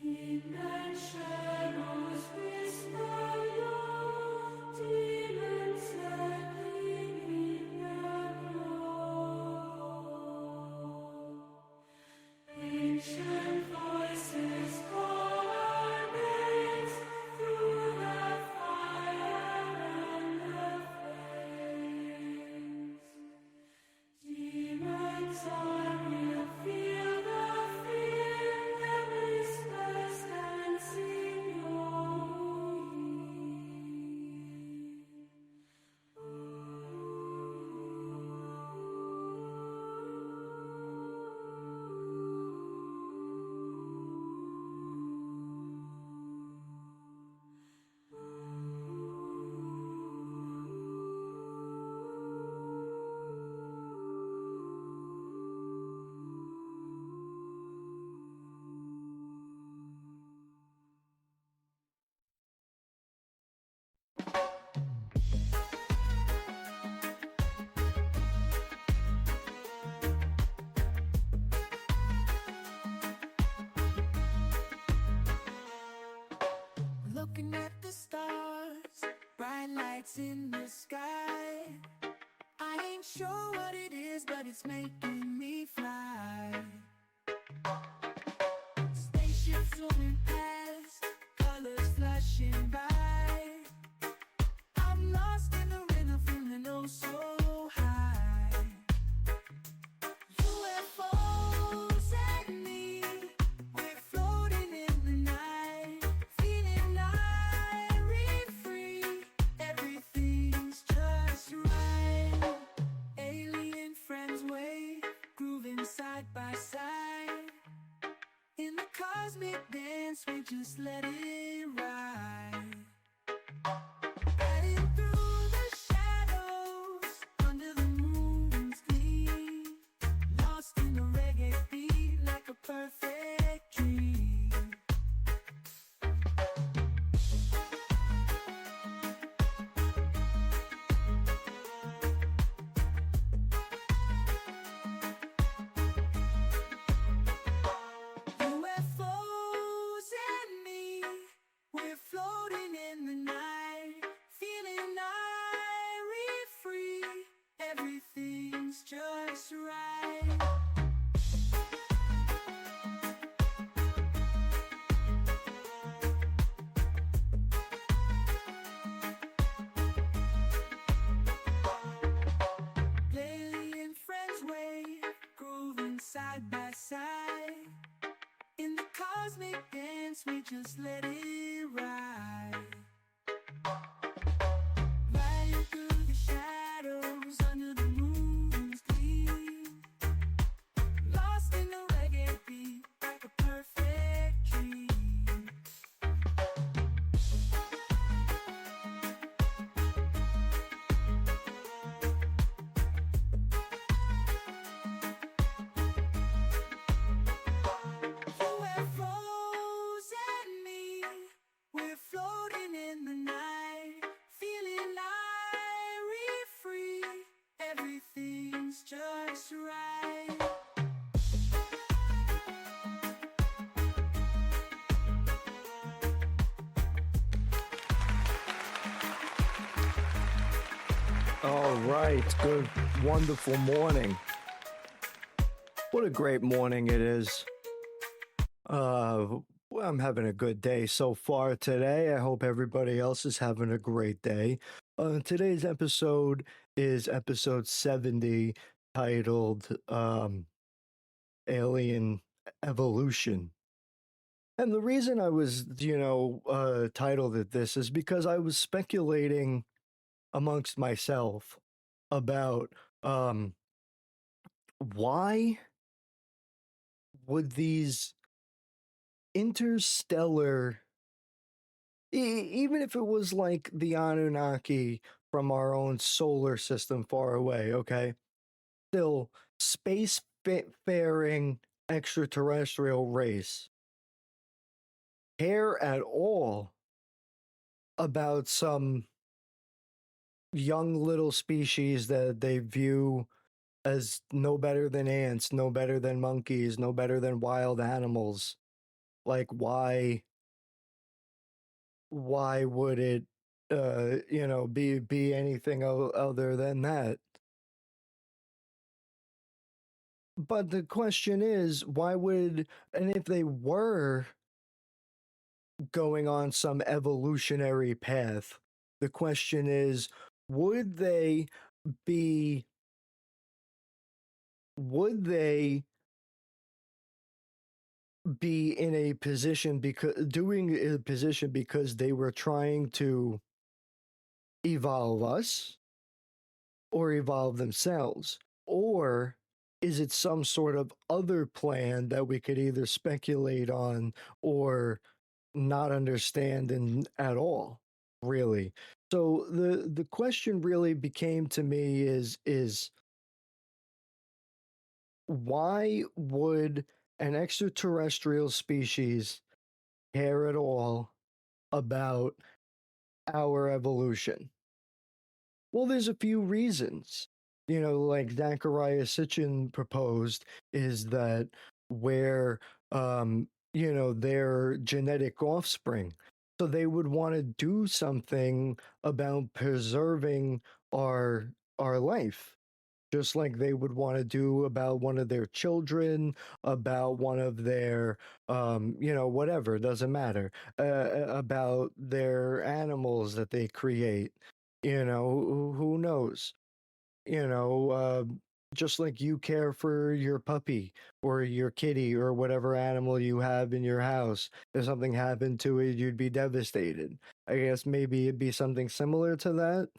In the shadows whisper low, demons lurking in the glow. Ancient voices call our names through the fire and the flames. Demons on will feel the fear, their whispers dancing your Looking at the stars, bright lights in the sky. I ain't sure what it is, but it's making me fly. Spaceships zooming past, colors flashing by. I'm lost in the rhythm, feeling oh so high. UFOs and me, we're floating in the night, feeling airy free. Everything's just right. Alien friends wave, grooving side by side. In the cosmic dance, we just let it ride. Riding through the shadows, under the moon's gleam. Lost in the reggae beat, like a perfect dream. UFOs and me, we're floating in the night, feeling airy free. Everything's just right. Alien friends wave, grooving side by side. In the cosmic dance, we just let it ride. Riding through the shadows, under the moon's gleam. Lost in the reggae beat, like a perfect dream. UFOs and me, we're floating in the night, feeling airy free. Everything's just right. All right, good, wonderful morning. What a great morning it is. Well, I'm having a good day so far today. I hope everybody else is having a great day. Today's episode is episode 70, titled Alien Evolution. And the reason I was, titled it this is because I was speculating amongst myself about why would these interstellar, even if it was like the Anunnaki from our own solar system far away, okay, still space-faring extraterrestrial race, care at all about some young little species that they view as no better than ants, no better than monkeys, no better than wild animals, Like, why would it, be anything other than that? But the question is, why would, and if they were going on some evolutionary path, the question is, would they be, would they be in a position because doing a position because they were trying to evolve us or evolve themselves? Or is it some sort of other plan that we could either speculate on or not understand at all, really? So the question really became to me is why would an extraterrestrial species care at all about our evolution? Well, there's a few reasons. Like Zachariah Sitchin proposed, is that where, their genetic offspring. So they would want to do something about preserving our life, just like they would want to do about one of their children, about one of their, whatever, doesn't matter, about their animals that they create. Who knows? you know, uh, just like you care for your puppy or your kitty or whatever animal you have in your house. If something happened to it, you'd be devastated. I guess maybe it'd be something similar to that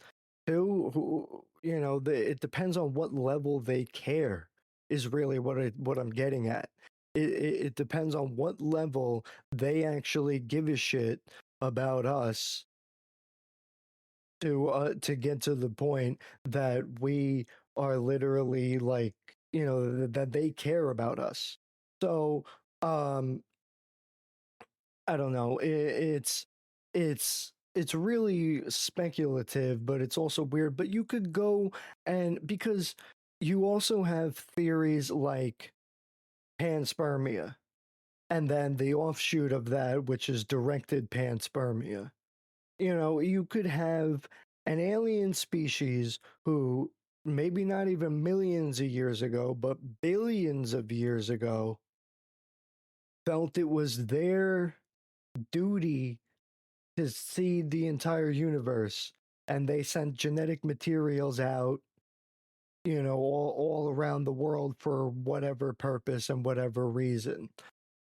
too. It depends on what level they care. Is really what I'm getting at. It depends on what level they actually give a shit about us to get to the point that we are literally like, that they care about us. So um I don't know, it's really speculative, but it's also weird. But you could go, and because you also have theories like panspermia, and then the offshoot of that, which is directed panspermia. You could have an alien species who, maybe not even millions of years ago, but billions of years ago, felt it was their duty to seed the entire universe. And they sent genetic materials out, all around the world for whatever purpose and whatever reason.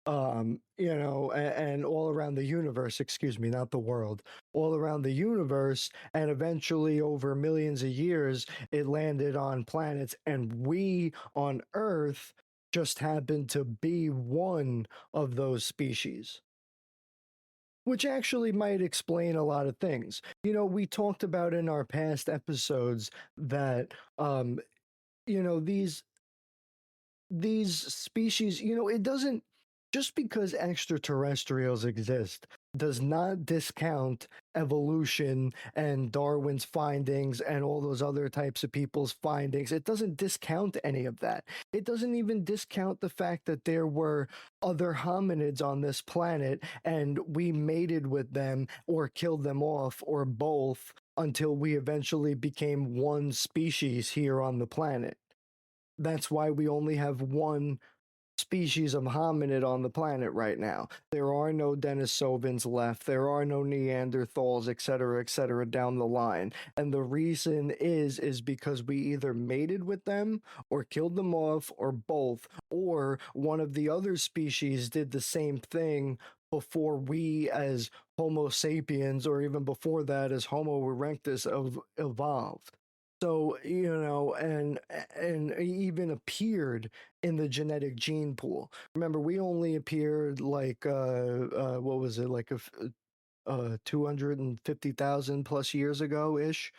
And all around the universe, excuse me, not the world, all around the universe. And eventually, over millions of years, it landed on planets, and we on Earth just happened to be one of those species. Which actually might explain a lot of things. We talked about in our past episodes that, you know, these these species, it doesn't, just because extraterrestrials exist does not discount evolution and Darwin's findings and all those other types of people's findings. It doesn't discount any of that. It doesn't even discount the fact that there were other hominids on this planet and we mated with them or killed them off or both until we eventually became one species here on the planet. That's why we only have one species of hominid on the planet right now. There are no Denisovans left. There are no Neanderthals, et cetera, down the line. And the reason is because we either mated with them or killed them off or both, or one of the other species did the same thing before we as Homo sapiens, or even before that as Homo erectus, evolved. So, and even appeared in the genetic gene pool. Remember, we only appeared like what was it, like 250,000 plus years ago ish,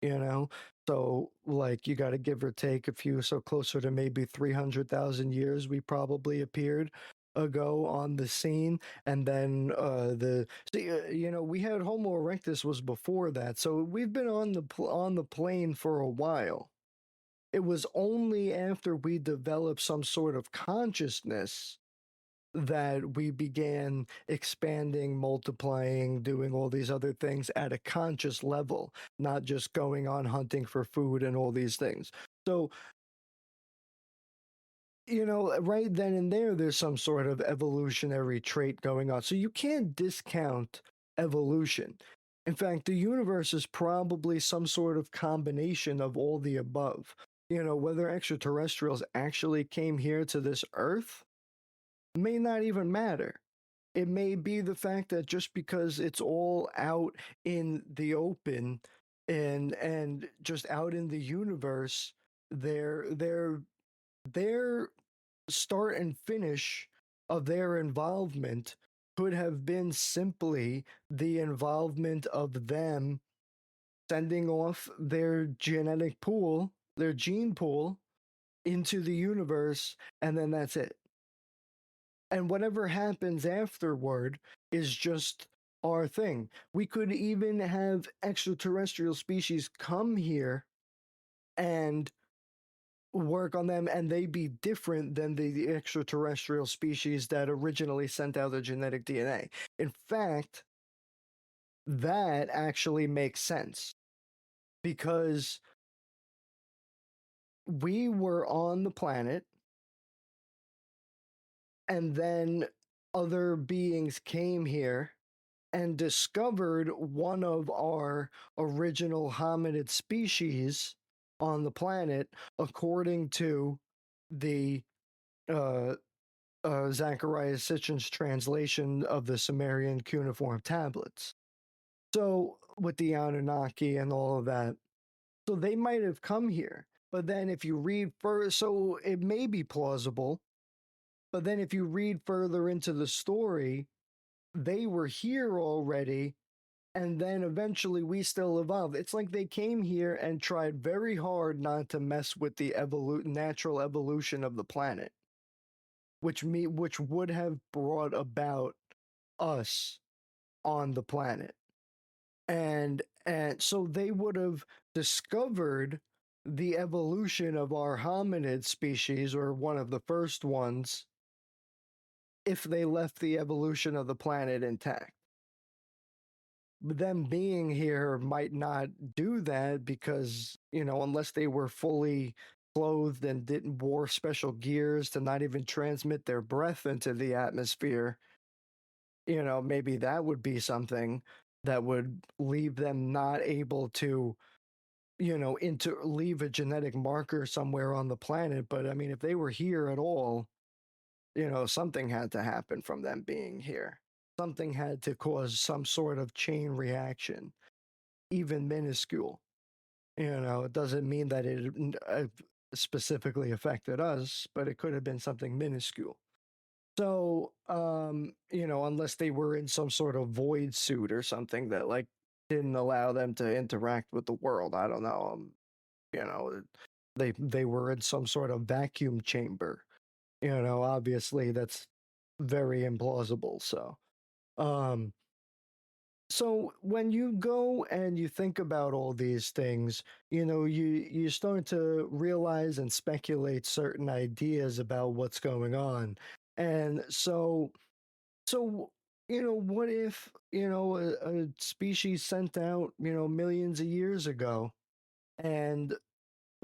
you know? So, like, you got to give or take a few, so closer to maybe 300,000 years we probably appeared ago on the scene. And then we had Homo erectus was before that, so we've been on the plane for a while. It was only after we developed some sort of consciousness that we began expanding, multiplying, doing all these other things at a conscious level, not just going on hunting for food and all these things. So, right then and there's some sort of evolutionary trait going on. So you can't discount evolution. In fact, the universe is probably some sort of combination of all the above. Whether extraterrestrials actually came here to this Earth may not even matter. It may be the fact that just because it's all out in the open and just out in the universe, their start and finish of their involvement could have been simply the involvement of them sending off their genetic pool, their gene pool into the universe, and then that's it. And whatever happens afterward is just our thing. We could even have extraterrestrial species come here and work on them, and they be different than the extraterrestrial species that originally sent out the genetic DNA. In fact, that actually makes sense because we were on the planet and then other beings came here and discovered one of our original hominid species on the planet, according to the Zachariah Sitchin's translation of the Sumerian cuneiform tablets. So, with the Anunnaki and all of that, so they might have come here. But then, if you read further, so it may be plausible. But then, if you read further into the story, they were here already, and then eventually we still evolved. It's like they came here and tried very hard not to mess with the natural evolution of the planet, which would have brought about us on the planet. And so they would have discovered the evolution of our hominid species, or one of the first ones, if they left the evolution of the planet intact. Them being here might not do that because, unless they were fully clothed and didn't wore special gears to not even transmit their breath into the atmosphere, maybe that would be something that would leave them not able to, leave a genetic marker somewhere on the planet. But I mean, if they were here at all, something had to happen from them being here. Something had to cause some sort of chain reaction, even minuscule. It doesn't mean that it specifically affected us, but it could have been something minuscule. So, unless they were in some sort of void suit or something that like didn't allow them to interact with the world, I don't know. You know, they were in some sort of vacuum chamber. Obviously that's very implausible. Um, so when you go and you think about all these things, you start to realize and speculate certain ideas about what's going on. And so what if, a species sent out, millions of years ago, and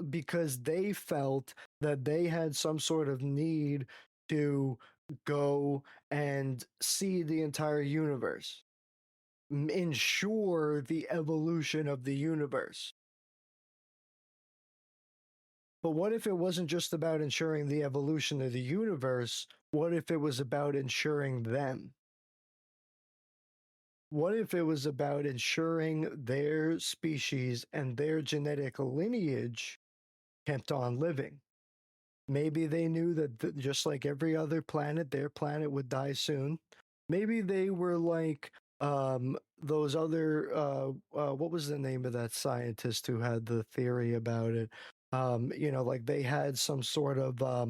because they felt that they had some sort of need to go and see the entire universe, ensure the evolution of the universe. But what if it wasn't just about ensuring the evolution of the universe? What if it was about ensuring them? What if it was about ensuring their species and their genetic lineage kept on living? Maybe they knew that just like every other planet, their planet would die soon. Maybe they were like those other what was the name of that scientist who had the theory about it? Like they had some sort of I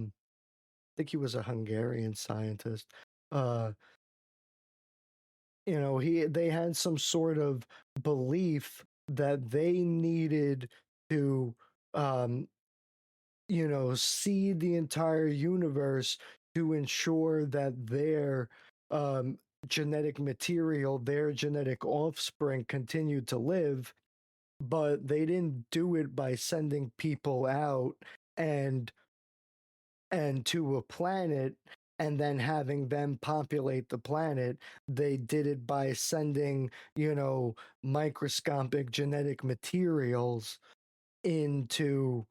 think he was a Hungarian scientist. Uh they had some sort of belief that they needed to um see the entire universe to ensure that their um, genetic material, their genetic offspring continued to live, but they didn't do it by sending people out and to a planet and then having them populate the planet. They did it by sending, microscopic genetic materials into,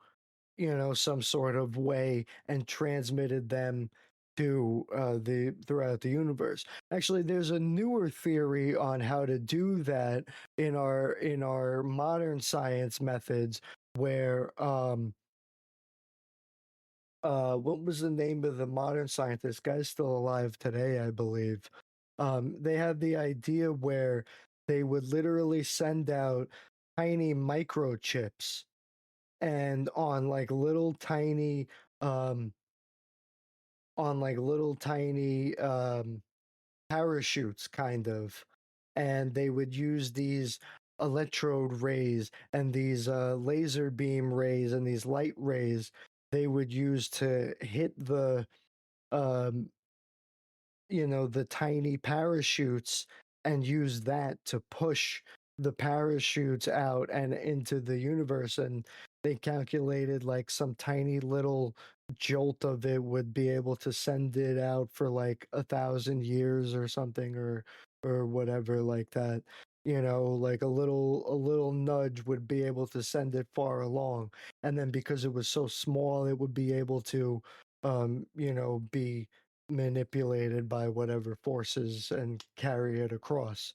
some sort of way and transmitted them to the throughout the universe. Actually, there's a newer theory on how to do that in our modern science methods where what was the name of the modern scientist? Guy's still alive today, I believe. They had the idea where they would literally send out tiny microchips and um on like little tiny parachutes kind of, and they would use these electrode rays and these laser beam rays and these light rays they would use to hit um the tiny parachutes and use that to push the parachutes out and into the universe. And they calculated like some tiny little jolt of it would be able to send it out for like 1,000 years or something, or whatever like that. Like a little nudge would be able to send it far along. And then because it was so small, it would be able to be manipulated by whatever forces and carry it across.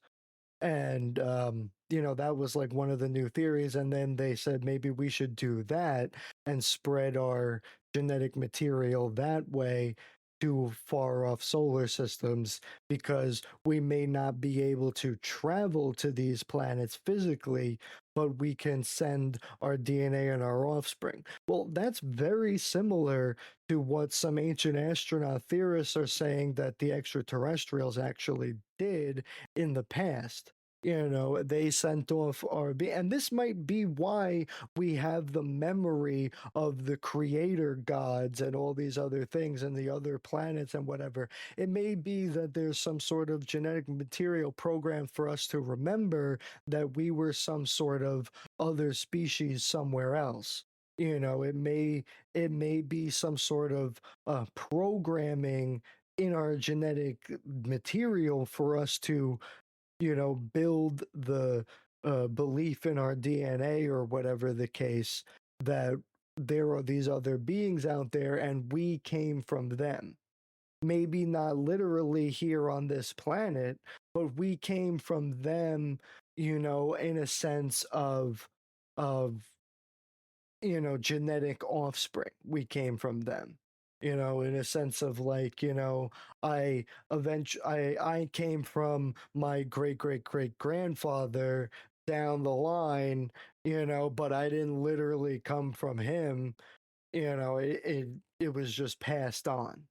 And that was like one of the new theories. And then they said maybe we should do that and spread our genetic material that way to far off solar systems, because we may not be able to travel to these planets physically, but we can send our DNA and our offspring. Well, that's very similar to what some ancient astronaut theorists are saying that the extraterrestrials actually did in the past. They sent off and this might be why we have the memory of the creator gods and all these other things and the other planets and whatever. It may be that there's some sort of genetic material program for us to remember that we were some sort of other species somewhere else. It may be some sort of programming in our genetic material for us to build the belief in our DNA or whatever the case, that there are these other beings out there and we came from them. Maybe not literally here on this planet, but we came from them, in a sense of genetic offspring. We came from them, in a sense of like, I came from my great great great grandfather down the line, but I didn't literally come from him. It was just passed on.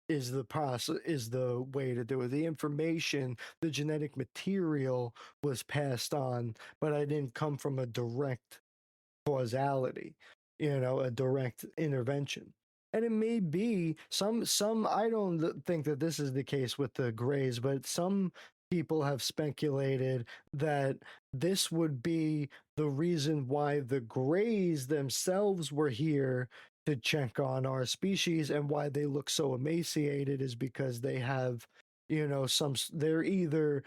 Is the process, is the way to do it. The information, the genetic material was passed on, but I didn't come from a direct causality, a direct intervention. And it may be some I don't think that this is the case with the Greys, but some people have speculated that this would be the reason why the Greys themselves were here to check on our species, and why they look so emaciated is because they have, they're either,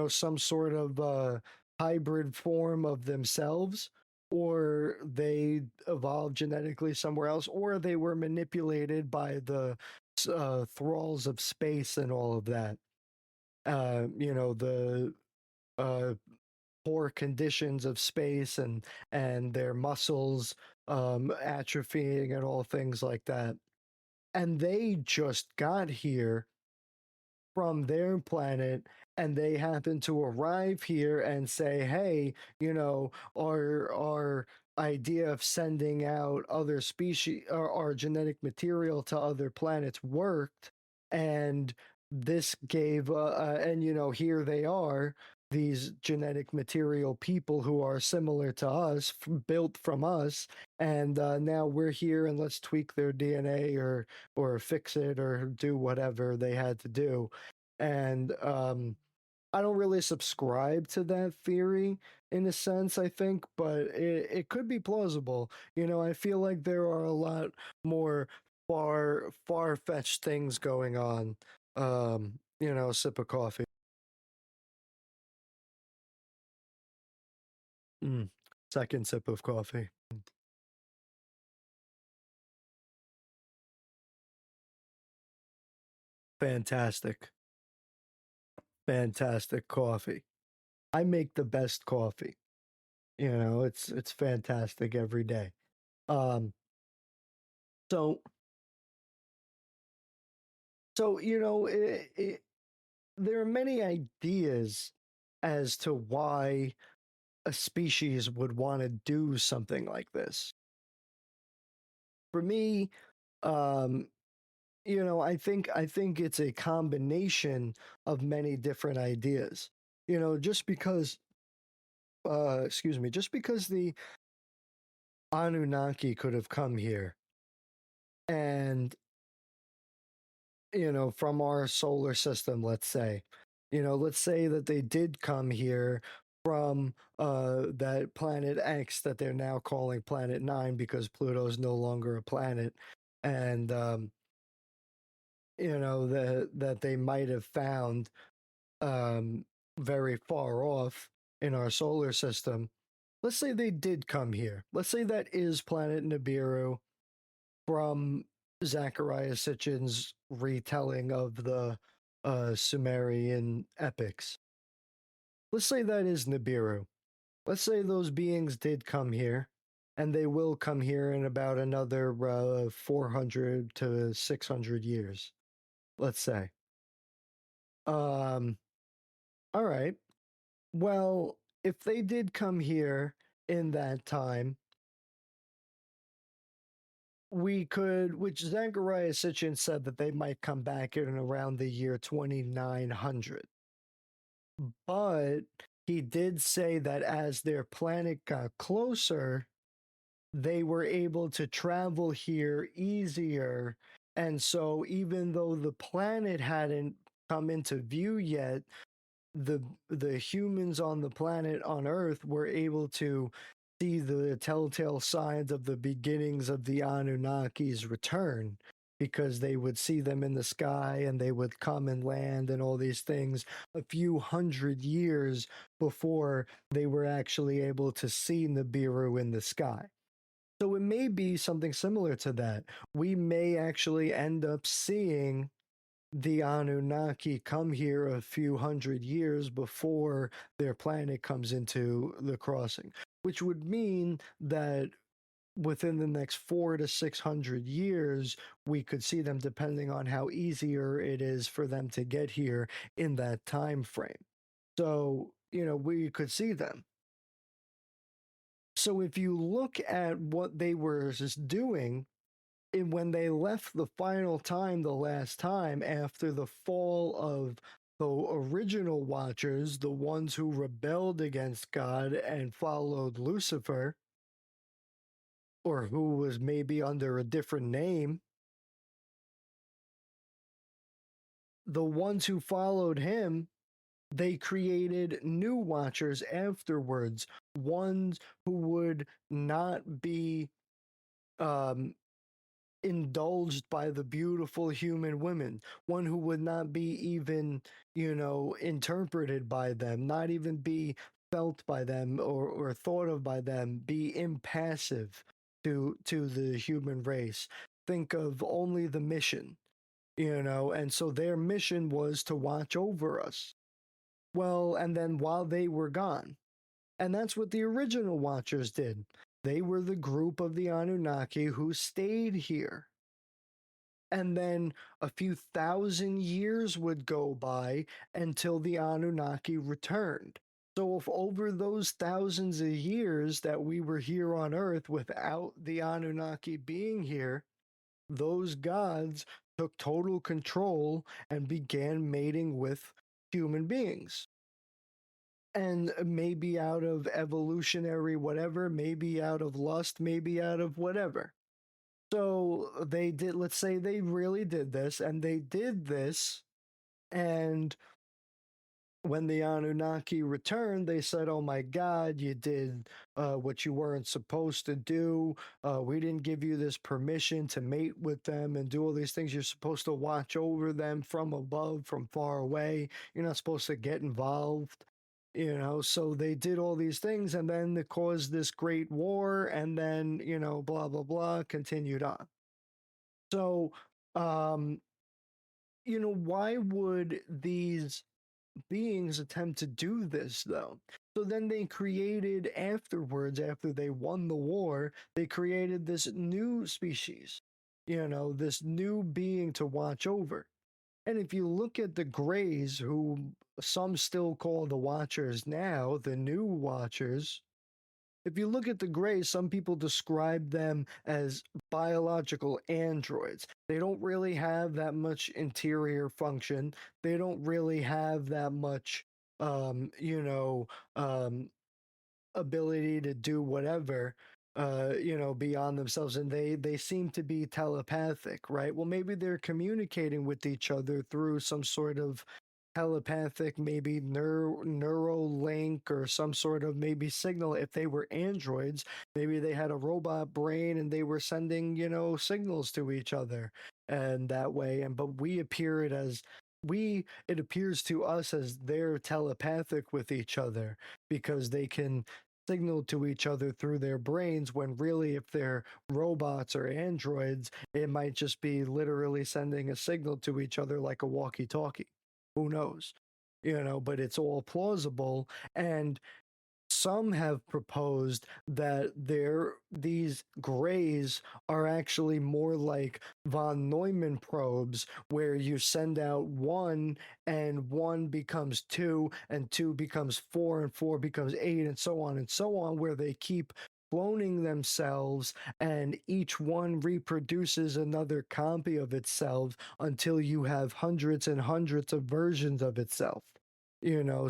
some sort of hybrid form of themselves, or they evolved genetically somewhere else, or they were manipulated by the thralls of space and all of that. The uh, poor conditions of space and their muscles atrophying and all things like that. And they just got here from their planet, and they happen to arrive here and say, hey, our idea of sending out other species or our genetic material to other planets worked. And this gave and here they are, these genetic material people who are similar to us, built from us, and now we're here and let's tweak their DNA or fix it or do whatever they had to do. And I don't really subscribe to that theory in a sense, I think, but it could be plausible. You know, I feel like there are a lot more far-fetched things going on. Sip of coffee. Mm. Second sip of coffee. Fantastic. Fantastic coffee. I make the best coffee. You know, it's fantastic every day. Um so there are many ideas as to why a species would want to do something like this. For me, um, I think it's a combination of many different ideas. Just because just because the Anunnaki could have come here and from our solar system, let's say that they did come here from that planet X that they're now calling Planet 9 because Pluto's no longer a planet, and that they might have found um, very far off in our solar system. Let's say they did come here. Let's say that is planet Nibiru from Zachariah Sitchin's retelling of the Sumerian epics. Let's say that is Nibiru. Let's say those beings did come here, and they will come here in about another 400 to 600 years. Let's say. Um, all right. Well, if they did come here in that time, we could, which Zachariah Sitchin said that they might come back in around the year 2900. But he did say that as their planet got closer, they were able to travel here easier. And so, even though the planet hadn't come into view yet, the humans on the planet on Earth were able to see the telltale signs of the beginnings of the Anunnaki's return because they would see them in the sky and they would come and land and all these things a few hundred years before they were actually able to see Nibiru in the sky. So it may be something similar to that. We may actually end up seeing the Anunnaki come here a few hundred years before their planet comes into the crossing, which would mean that within the next 4 to 600 years, we could see them depending on how easier it is for them to get here in that time frame. So, we could see them. So if you look at what they were just doing, and when they left the final time, the last time, after the fall of the original Watchers, the ones who rebelled against God and followed Lucifer, or who was maybe under a different name, the ones who followed him, they created new Watchers afterwards, ones who would not be um, indulged by the beautiful human women, one who would not be even, interpreted by them, not even be felt by them or thought of by them, be impassive to the human race. Think of only the mission, and so their mission was to watch over us. Well, and then while they were gone, and that's what the original Watchers did. They were the group of the Anunnaki who stayed here. And then a few thousand years would go by until the Anunnaki returned. So, if over those thousands of years that we were here on Earth without the Anunnaki being here, those gods took total control and began mating with human beings. and maybe out of evolutionary whatever, maybe out of lust, maybe out of whatever. So they did, let's say they really did this, and they did this, and when the Anunnaki returned, they said, "Oh my God, you did what you weren't supposed to do. We didn't give you this permission to mate with them and do all these things. You're supposed to watch over them from above, from far away. You're not supposed to get involved." So they did all these things, and then it caused this great war, and then, blah, blah, blah, continued on. So, um, why would these beings attempt to do this though? So then they created afterwards, after they won the war, they created this new species, this new being to watch over. And if you look at the Greys, who some still call the Watchers now, the new Watchers, if you look at the Greys, some people describe them as biological androids. They don't really have that much interior function. They don't really have that much, um, you know, um, ability to do whatever, beyond themselves. And they seem to be telepathic, right? Well, maybe they're communicating with each other through some sort of telepathic, maybe neural link or some sort of maybe signal. If they were androids, maybe they had a robot brain and they were sending, signals to each other, and that way. And but we appear it as it appears to us as they're telepathic with each other, because they can signal to each other through their brains, when really, if they're robots or androids, it might just be literally sending a signal to each other like a walkie talkie. Who knows? But it's all plausible. And some have proposed that these grays are actually more like von Neumann probes, where you send out one and one becomes two and two becomes four and four becomes eight and so on, where they keep cloning themselves, and each one reproduces another copy of itself until you have hundreds and hundreds of versions of itself.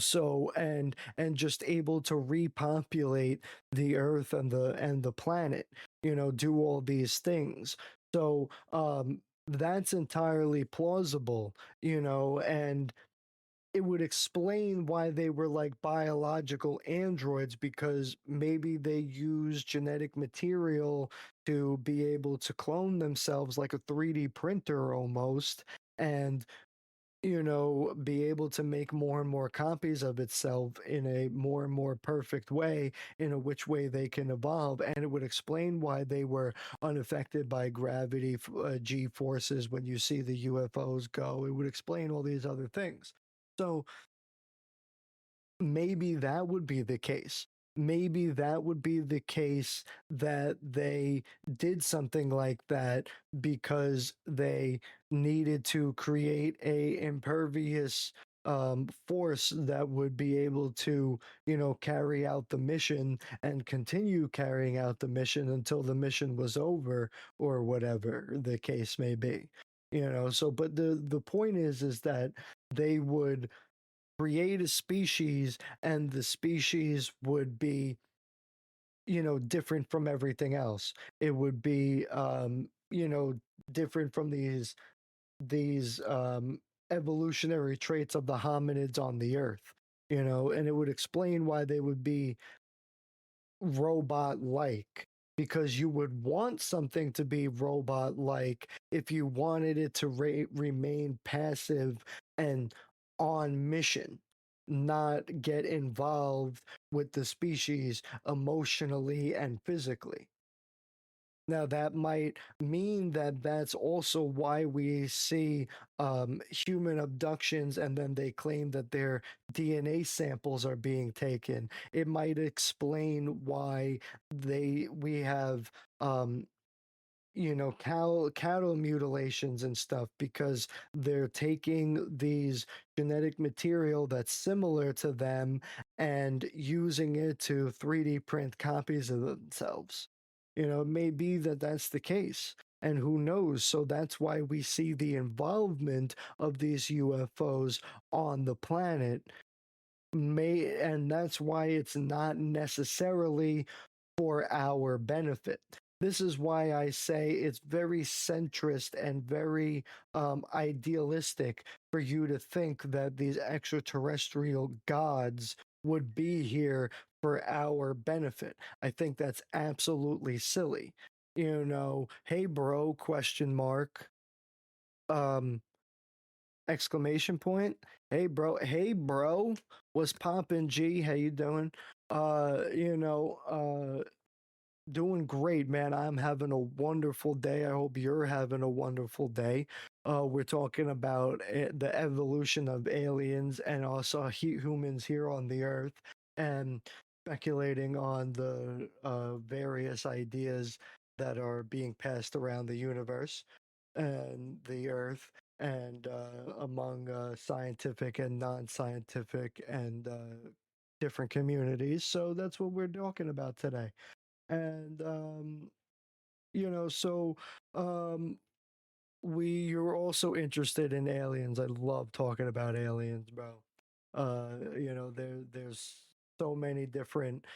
So and just able to repopulate the earth and the planet, do all these things. So that's entirely plausible, and it would explain why they were like biological androids, because maybe they use genetic material to be able to clone themselves like a 3D printer almost, and be able to make more and more copies of itself in a more and more perfect way, in a which way they can evolve. And it would explain why they were unaffected by gravity, G forces when you see the UFOs go. It would explain all these other things. So maybe that would be the case. Maybe that would be the case, that they did something like that because they needed to create a impervious force that would be able to, carry out the mission and continue carrying out the mission until the mission was over, or whatever the case may be. So but the point is that they would create a species, and the species would be, different from everything else. It would be, different from these evolutionary traits of the hominids on the earth, and it would explain why they would be robot like, because you would want something to be robot like if you wanted it to remain passive and on mission, not get involved with the species emotionally and physically. Now, that might mean that that's also why we see human abductions, and then they claim that their DNA samples are being taken. It might explain why we have cattle mutilations and stuff, because they're taking these genetic material that's similar to them and using it to 3D print copies of themselves. It may be that that's the case, and who knows? So that's why we see the involvement of these UFOs on the planet, and that's why it's not necessarily for our benefit. This is why I say it's very centrist and very idealistic for you to think that these extraterrestrial gods would be here for our benefit. I think that's absolutely silly. Hey bro, question mark. Um, exclamation point. Hey bro, what's poppin', G? How you doing? Uh, you know, uh Doing great, man. I'm having a wonderful day. I hope you're having a wonderful day. We're talking about the evolution of aliens and also humans here on the Earth, and speculating on the various ideas that are being passed around the universe and the Earth, and among scientific and non-scientific and different communities. So that's what we're talking about today. And so um you're also interested in aliens. I love talking about aliens, bro. There's so many different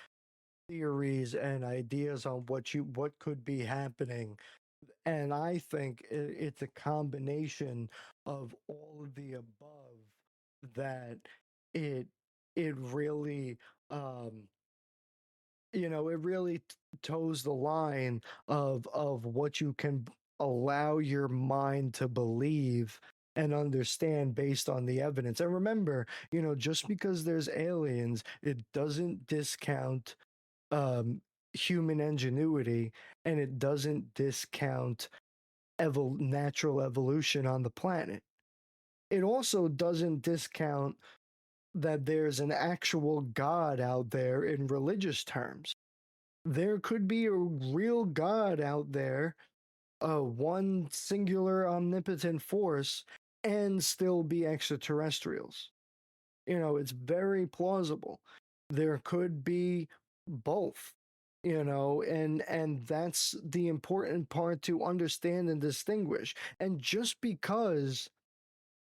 theories and ideas on what could be happening, and I think it's a combination of all of the above that it it really um it really toes the line of what you can allow your mind to believe and understand based on the evidence. And remember, just because there's aliens, it doesn't discount um human ingenuity, and it doesn't discount natural evolution on the planet. It also doesn't discount that there's an actual God out there in religious terms. There could be a real God out there, one singular omnipotent force, and still be extraterrestrials. It's very plausible. There could be both, and that's the important part to understand and distinguish. And just because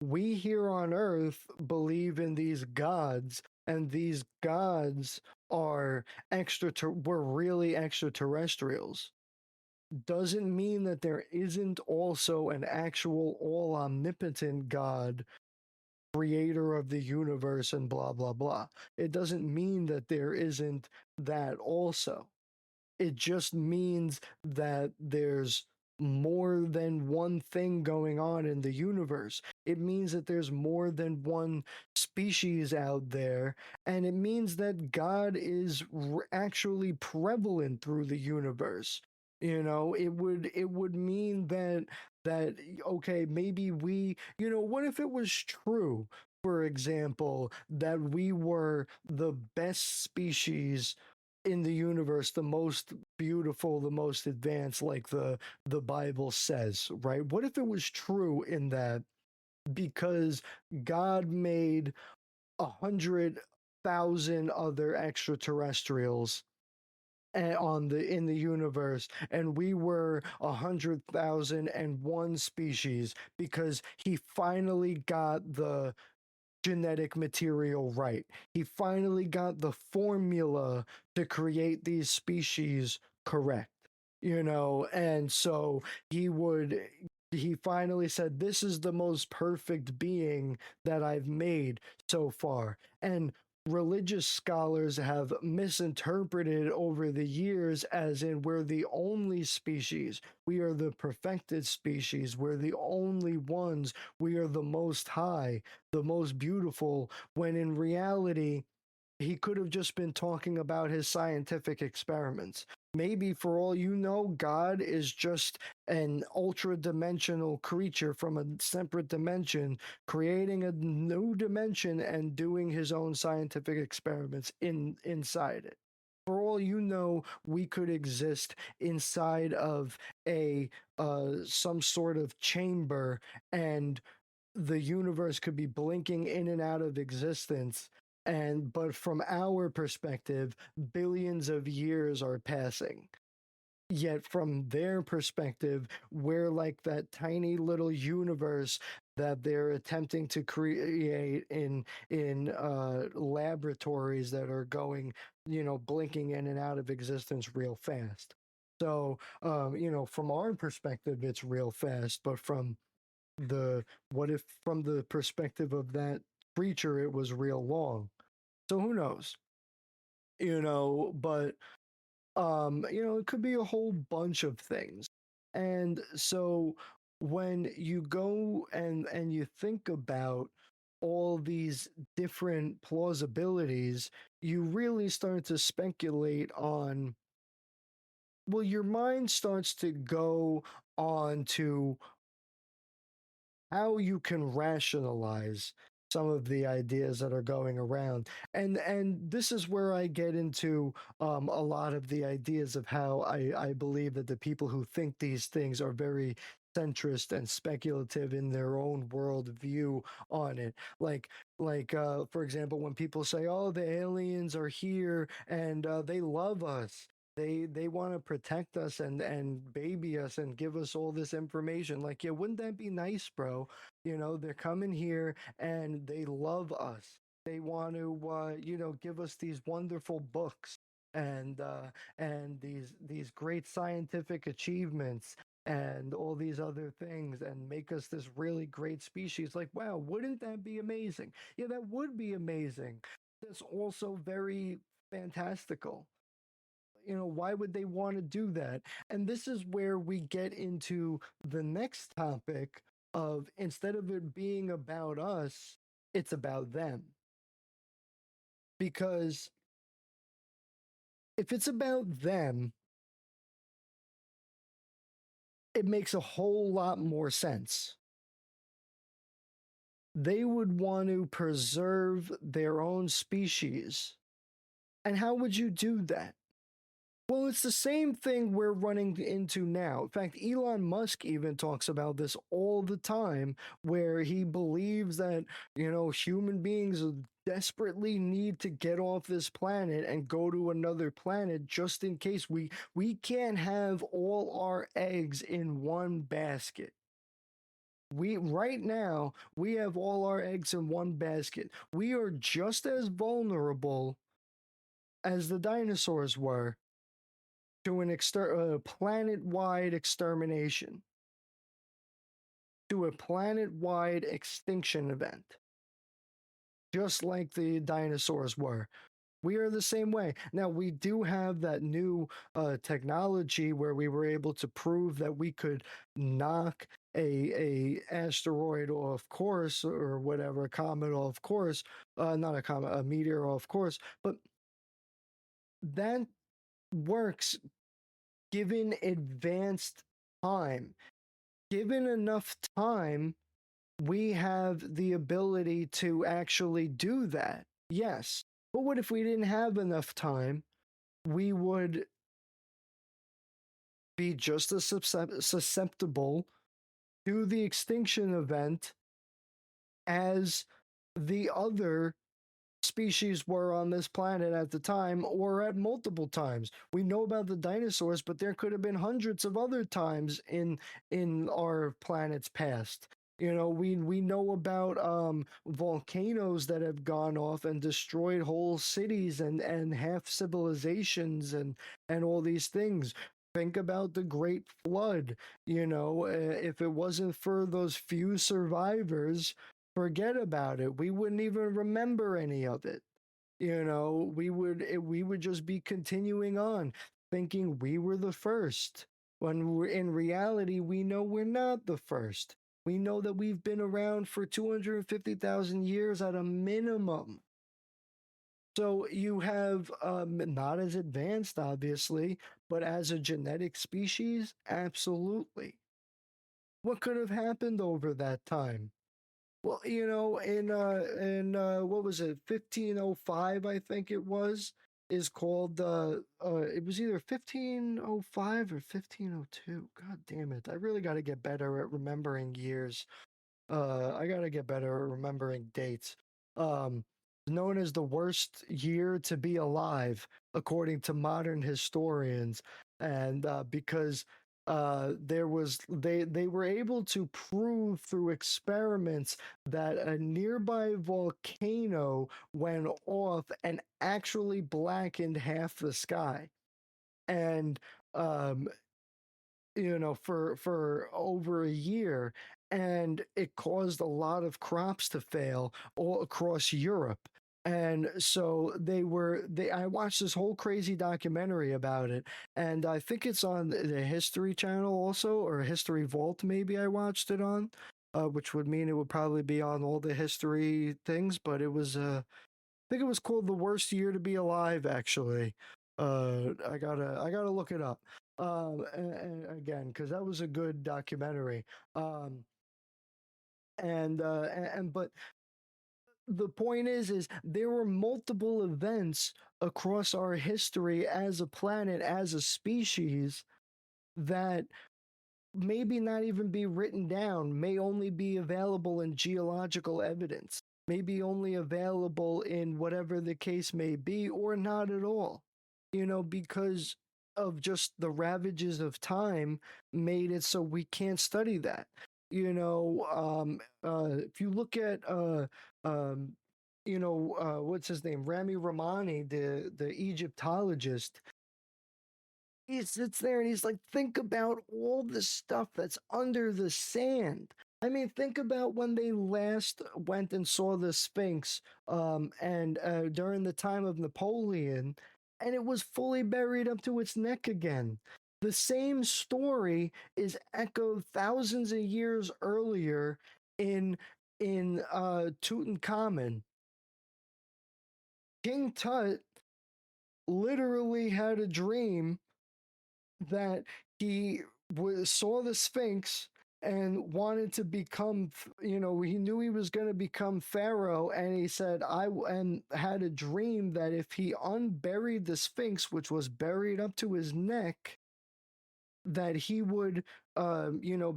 we here on earth believe in these gods, and these gods are we're really extraterrestrials, doesn't mean that there isn't also an actual all omnipotent God, creator of the universe and blah blah blah. It doesn't mean that there isn't that also. It just means that there's more than one thing going on in the universe. It means that there's more than one species out there, and it means that God is actually prevalent through the universe. It would mean that okay, maybe what if it was true, for example, that we were the best species in the universe, the most beautiful, the most advanced, like the Bible says, right? What if it was true in that, because God made 100,000 other extraterrestrials in the universe, and we were 100,001 species, because he finally got the genetic material right. He finally got the formula to create these species correct. And so he finally said, this is the most perfect being that I've made so far. And religious scholars have misinterpreted over the years, as in, we're the only species, we are the perfected species, we're the only ones, we are the most high, the most beautiful, when in reality, he could have just been talking about his scientific experiments. Maybe, for all you know, God is just an ultra dimensional creature from a separate dimension, creating a new dimension and doing his own scientific experiments inside it. For all you know, we could exist inside of a some sort of chamber, and the universe could be blinking in and out of existence, but from our perspective, billions of years are passing. Yet from their perspective, we're like that tiny little universe that they're attempting to create in laboratories that are going, blinking in and out of existence real fast. So, from our perspective, it's real fast, but from the what if from the perspective of that creature, it was real long. So who knows? But it could be a whole bunch of things. And so when you go and you think about all these different plausibilities, you really start to speculate on, well, your mind starts to go on to how you can rationalize some of the ideas that are going around. And this is where I get into a lot of the ideas of how I believe that the people who think these things are very centrist and speculative in their own world view on it. Like for example, when people say, oh, the aliens are here and they love us, they want to protect us and baby us and give us all this information. Like, yeah, wouldn't that be nice, bro? They're coming here and they love us. They want to give us these wonderful books and these great scientific achievements and all these other things and make us this really great species. Like, wow, wouldn't that be amazing? Yeah, that would be amazing. That's also very fantastical. Why would they want to do that? And this is where we get into the next topic of, instead of it being about us, it's about them. Because if it's about them, it makes a whole lot more sense. They would want to preserve their own species. And how would you do that? Well, it's the same thing we're running into now. In fact, Elon Musk even talks about this all the time, where he believes that, human beings desperately need to get off this planet and go to another planet just in case we can't have all our eggs in one basket. Right now, we have all our eggs in one basket. We are just as vulnerable as the dinosaurs were to a planet-wide extermination, to a planet-wide extinction event, just like the dinosaurs were. We are the same way. Now, we do have that new technology where we were able to prove that we could knock a asteroid off course, or whatever, a comet off course, not a comet, a meteor off course, but that works given advanced time. Given enough time, we have the ability to actually do that. Yes. But what if we didn't have enough time? We would be just as susceptible to the extinction event as the other species were on this planet at the time, or at multiple times. We know about the dinosaurs, but there could have been hundreds of other times in our planet's past. We know about volcanoes that have gone off and destroyed whole cities and half civilizations and all these things. Think about the Great Flood. If it wasn't for those few survivors, forget about it. We wouldn't even remember any of it. We would just be continuing on thinking we were the first, when in reality we know we're not the first. We know that we've been around for 250,000 years at a minimum. So you have not as advanced, obviously, but as a genetic species, absolutely. What could have happened over that time? Well, in what was it, 1505, I think it was, is called it was either 1505 or 1502. God damn it. I really got to get better at remembering years. I got to get better at remembering dates. Um known as the worst year to be alive, according to modern historians, and because they were able to prove through experiments that a nearby volcano went off and actually blackened half the sky, and um, for over a year, and it caused a lot of crops to fail all across Europe. And so they I watched this whole crazy documentary about it, and I think it's on the History Channel also, or History Vault maybe I watched it on, which would mean it would probably be on all the history things, but it was I think it was called The Worst Year to Be Alive, actually. I gotta look it up. And again, because that was a good documentary. Um, but the point is there were multiple events across our history as a planet, as a species, that maybe not even be written down, may only be available in geological evidence, may be only available in whatever the case may be, or not at all, because of just the ravages of time made it so we can't study that. If you look at, um, what's his name? Rami Ramani, the Egyptologist, he sits there and he's like, think about all the stuff that's under the sand. I mean, think about when they last went and saw the Sphinx, and during the time of Napoleon, and it was fully buried up to its neck again. The same story is echoed thousands of years earlier in Tutankhamun. King Tut literally had a dream that he saw the Sphinx and wanted to become, he knew he was going to become Pharaoh. And he said, and had a dream that if he unburied the Sphinx, which was buried up to his neck, that he would,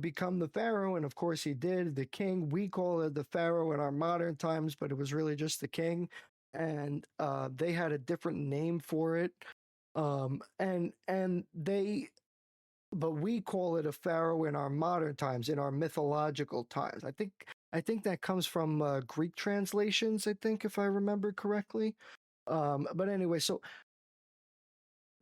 become the Pharaoh. And of course he did, the king. We call it the Pharaoh in our modern times, but it was really just the king. And they had a different name for it. And they, but we call it a pharaoh in our modern times, in our mythological times. I think that comes from Greek translations, I think, if I remember correctly. But anyway, so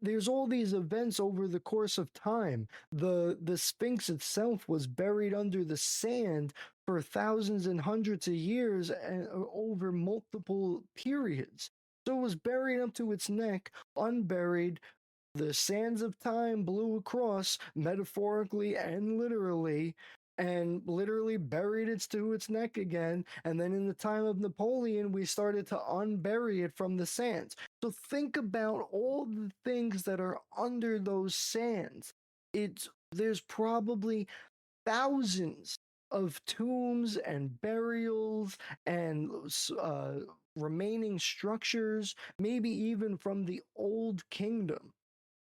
there's all these events over the course of time. The Sphinx itself was buried under the sand for thousands and hundreds of years, and over multiple periods. So it was buried up to its neck, unburied. The sands of time blew across, metaphorically and literally, and literally buried it to its neck again. And then in the time of Napoleon, we started to unbury it from the sands. So think about all the things that are under those sands. There's probably thousands of tombs and burials and remaining structures, maybe even from the old kingdom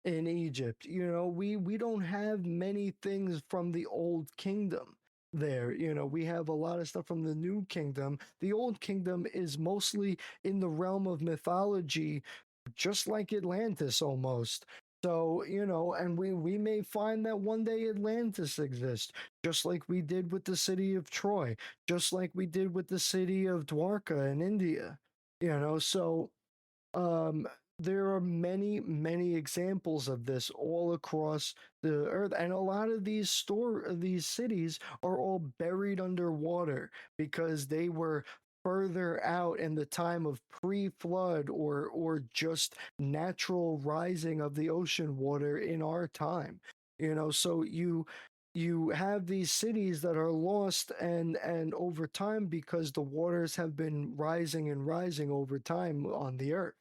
in Egypt. We don't have many things from the old kingdom there. We have a lot of stuff from the new kingdom. The old kingdom is mostly in the realm of mythology, just like Atlantis almost. So, and we may find that one day Atlantis exists, just like we did with the city of Troy, just like we did with the city of Dwarka in India. So um, there are many, many examples of this all across the earth, and a lot of these cities are all buried underwater because they were further out in the time of pre-flood, or just natural rising of the ocean water in our time. So you have these cities that are lost, and over time, because the waters have been rising and rising over time on the earth.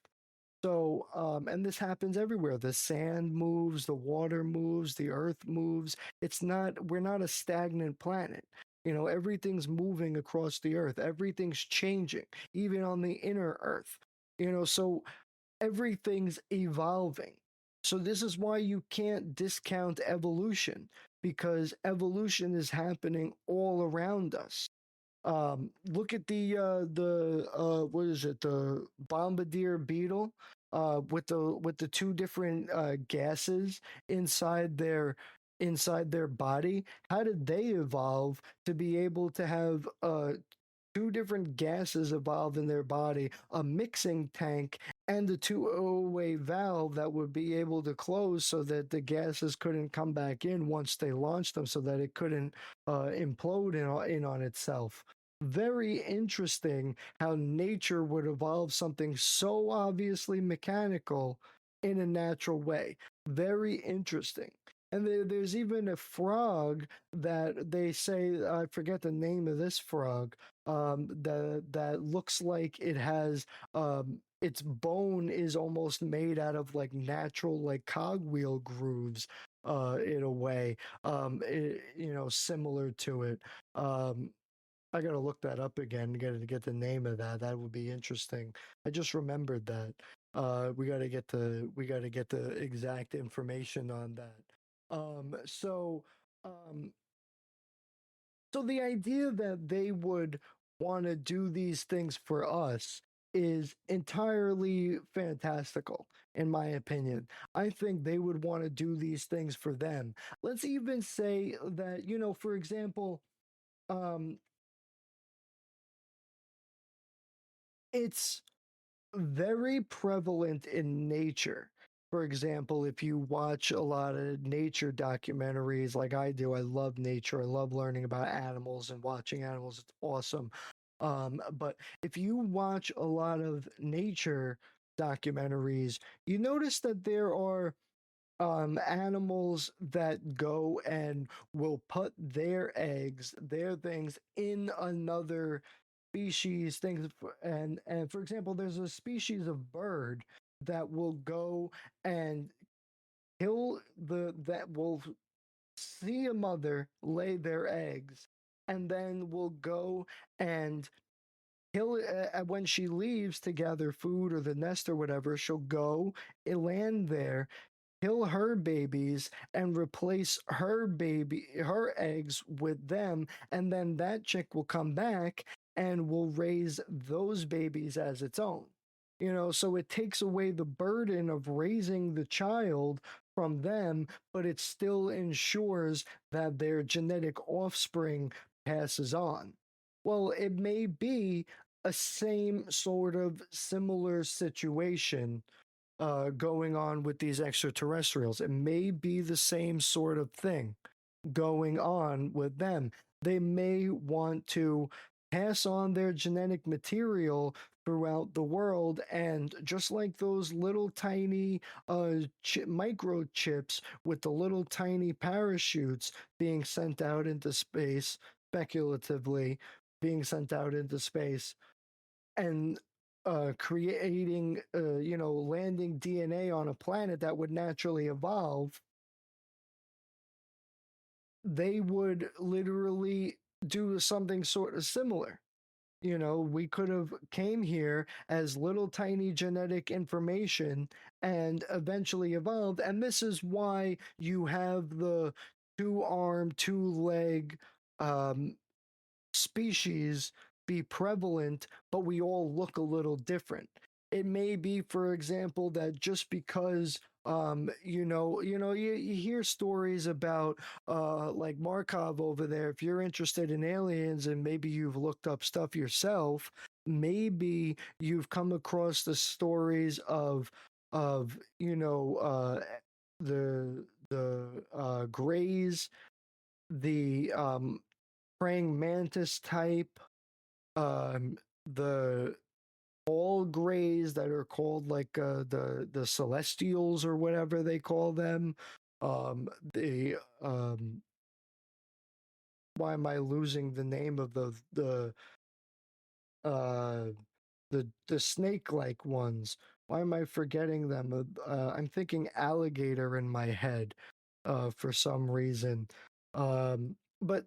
So, and this happens everywhere. The sand moves, the water moves, the earth moves. We're not a stagnant planet. Everything's moving across the earth. Everything's changing, even on the inner earth. So everything's evolving. So this is why you can't discount evolution, because evolution is happening all around us. Look at the what is it, the bombardier beetle, with the two different gases inside their body. How did they evolve to be able to have two different gases evolved in their body, a mixing tank, and the two-way valve that would be able to close so that the gases couldn't come back in once they launched them, so that it couldn't implode in on itself. Very interesting how nature would evolve something so obviously mechanical in a natural way. Very interesting. And there's even a frog that they say, I forget the name of this frog, that looks like it has its bone is almost made out of like natural like cogwheel grooves in a way, similar to it. um I gotta look that up again, get the name of that. That would be interesting. I just remembered that. We gotta get the exact information on that. um so um so the idea that they would want to do these things for us is entirely fantastical, in my opinion. I think they would want to do these things for them. Let's even say that, for example, um, it's very prevalent in nature. For example, if you watch a lot of nature documentaries like I do, I love nature. I love learning about animals and watching animals. It's awesome. But if you watch a lot of nature documentaries, you notice that there are animals that go and will put their eggs, their things in another species things. And for example, there's a species of bird that will go and kill the that will see a mother lay their eggs, and then will go and kill it when she leaves to gather food or the nest or whatever. She'll go and land there, kill her babies, and replace her eggs with them, and then that chick will come back and will raise those babies as its own. So it takes away the burden of raising the child from them, but it still ensures that their genetic offspring passes on. Well, it may be a same sort of similar situation going on with these extraterrestrials. It may be the same sort of thing going on with them. They may want to pass on their genetic material throughout the world, and just like those little tiny microchips with the little tiny parachutes being sent out into space, speculatively being sent out into space, and creating, landing DNA on a planet that would naturally evolve, they would literally do something sort of similar. We could have came here as little tiny genetic information and eventually evolved. And this is why you have the two arm, two leg um, species be prevalent, but we all look a little different. It may be, for example, that just because you hear stories about like Markov over there. If you're interested in aliens and maybe you've looked up stuff yourself, maybe you've come across the stories of the grays, the praying mantis type, um, the all grays that are called like the celestials or whatever they call them. The Why am I losing the name of uh the snake like ones? Why am I forgetting them? I'm thinking alligator in my head for some reason. But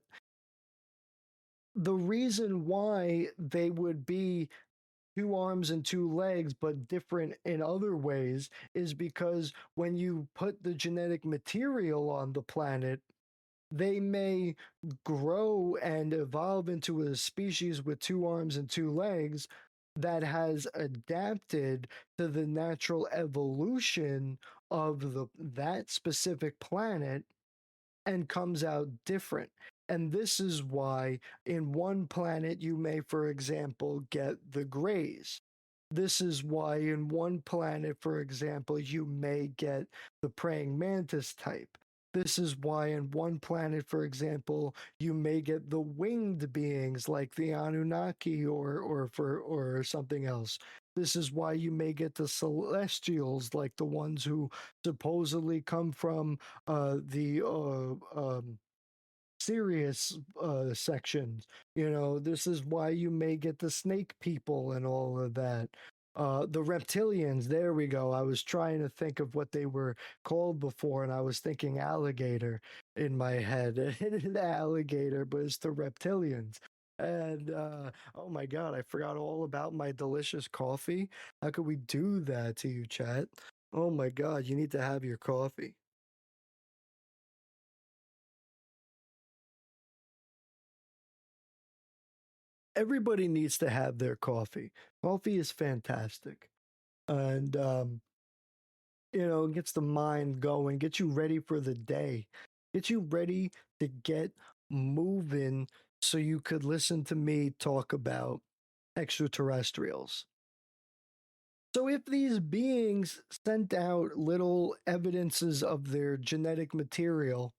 the reason why they would be two arms and two legs, but different in other ways, is because when you put the genetic material on the planet, They may grow and evolve into a species with two arms and two legs that has adapted to the natural evolution of that specific planet and comes out different. And this is why in one planet you may, for example, get the grays. This is why in one planet, for example, you may get the praying mantis type. This is why in one planet, for example, you may get the winged beings like the Anunnaki or something else. This is why you may get the celestials like the ones who supposedly come from the serious sections. This is why you may get the snake people and all of that. The reptilians, there we go. I was trying to think of what they were called before, and I was thinking alligator in my head. The alligator, but it's the reptilians. And oh my god, I forgot all about my delicious coffee. How could we do that to you, chat? Oh my god, you need to have your coffee. Everybody needs to have their coffee. Coffee is fantastic. And it gets the mind going, gets you ready for the day, gets you ready to get moving so you could listen to me talk about extraterrestrials. So if these beings sent out little evidences of their genetic material,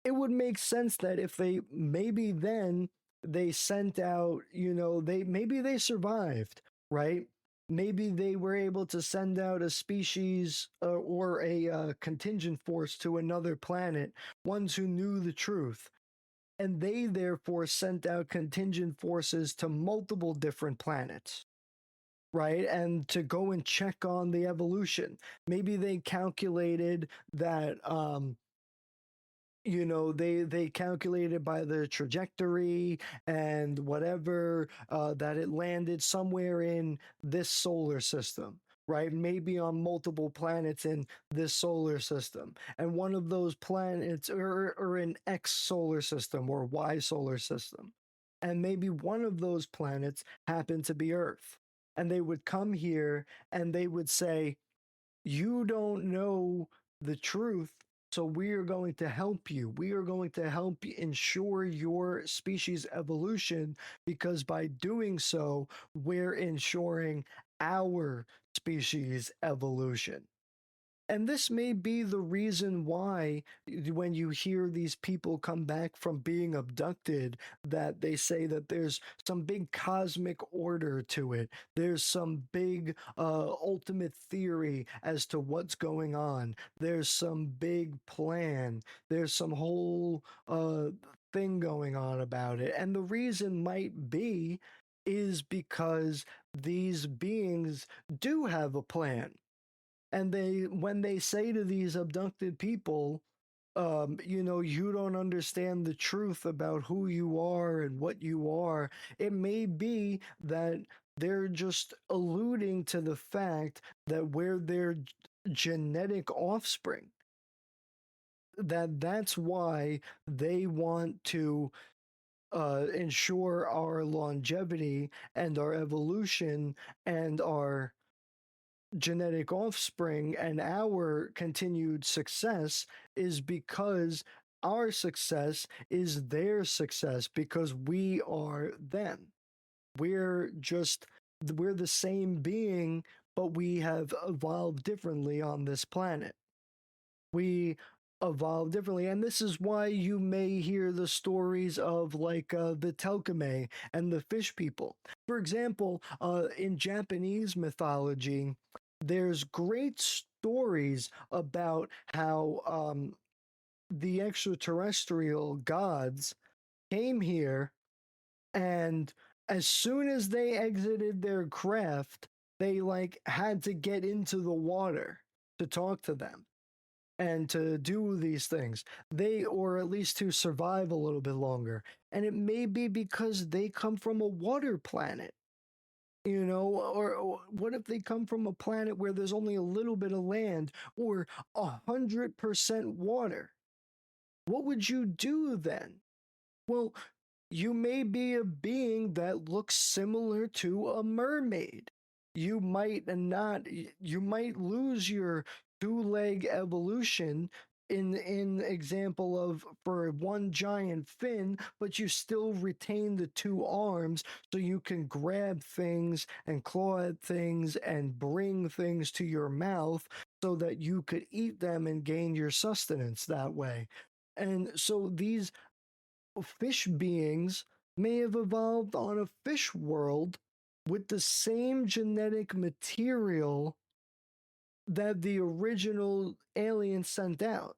it would make sense that if they maybe then they sent out, they survived, right? Maybe they were able to send out a species or a contingent force to another planet, ones who knew the truth. And they therefore sent out contingent forces to multiple different planets, right? And to go and check on the evolution. Maybe they calculated that they calculated by the trajectory and whatever that it landed somewhere in this solar system, right? Maybe on multiple planets in this solar system, and one of those planets or an X solar system or Y solar system, and maybe one of those planets happened to be Earth, and they would come here and they would say, you don't know the truth, so we are going to help you. We are going to help ensure your species evolution because by doing so, we're ensuring our species evolution. And this may be the reason why, when you hear these people come back from being abducted, that they say that there's some big cosmic order to it. There's some big ultimate theory as to what's going on. There's some big plan. There's some whole thing going on about it. And the reason might be is because these beings do have a plan, and when they say to these abducted people, you don't understand the truth about who you are and what you are, it may be that they're just alluding to the fact that we're their genetic offspring, that's why they want to ensure our longevity and our evolution and our genetic offspring and our continued success is because our success is their success because we are them. We're just, we're the same being, but we have evolved differently on this planet. We evolve differently, and this is why you may hear the stories of like the Telkame and the fish people. For example, in Japanese mythology, there's great stories about how the extraterrestrial gods came here, and as soon as they exited their craft, they like had to get into the water to talk to them and to do these things. Or at least to survive a little bit longer. And it may be because they come from a water planet, or what if they come from a planet where there's only a little bit of land or 100% water? what would you do then? Well, you may be a being that looks similar to a mermaid. You might not, you might lose your two-leg evolution in example of for one giant fin, but you still retain the two arms so you can grab things and claw at things and bring things to your mouth so that you could eat them and gain your sustenance that way. And so these fish beings may have evolved on a fish world with the same genetic material that the original alien sent out.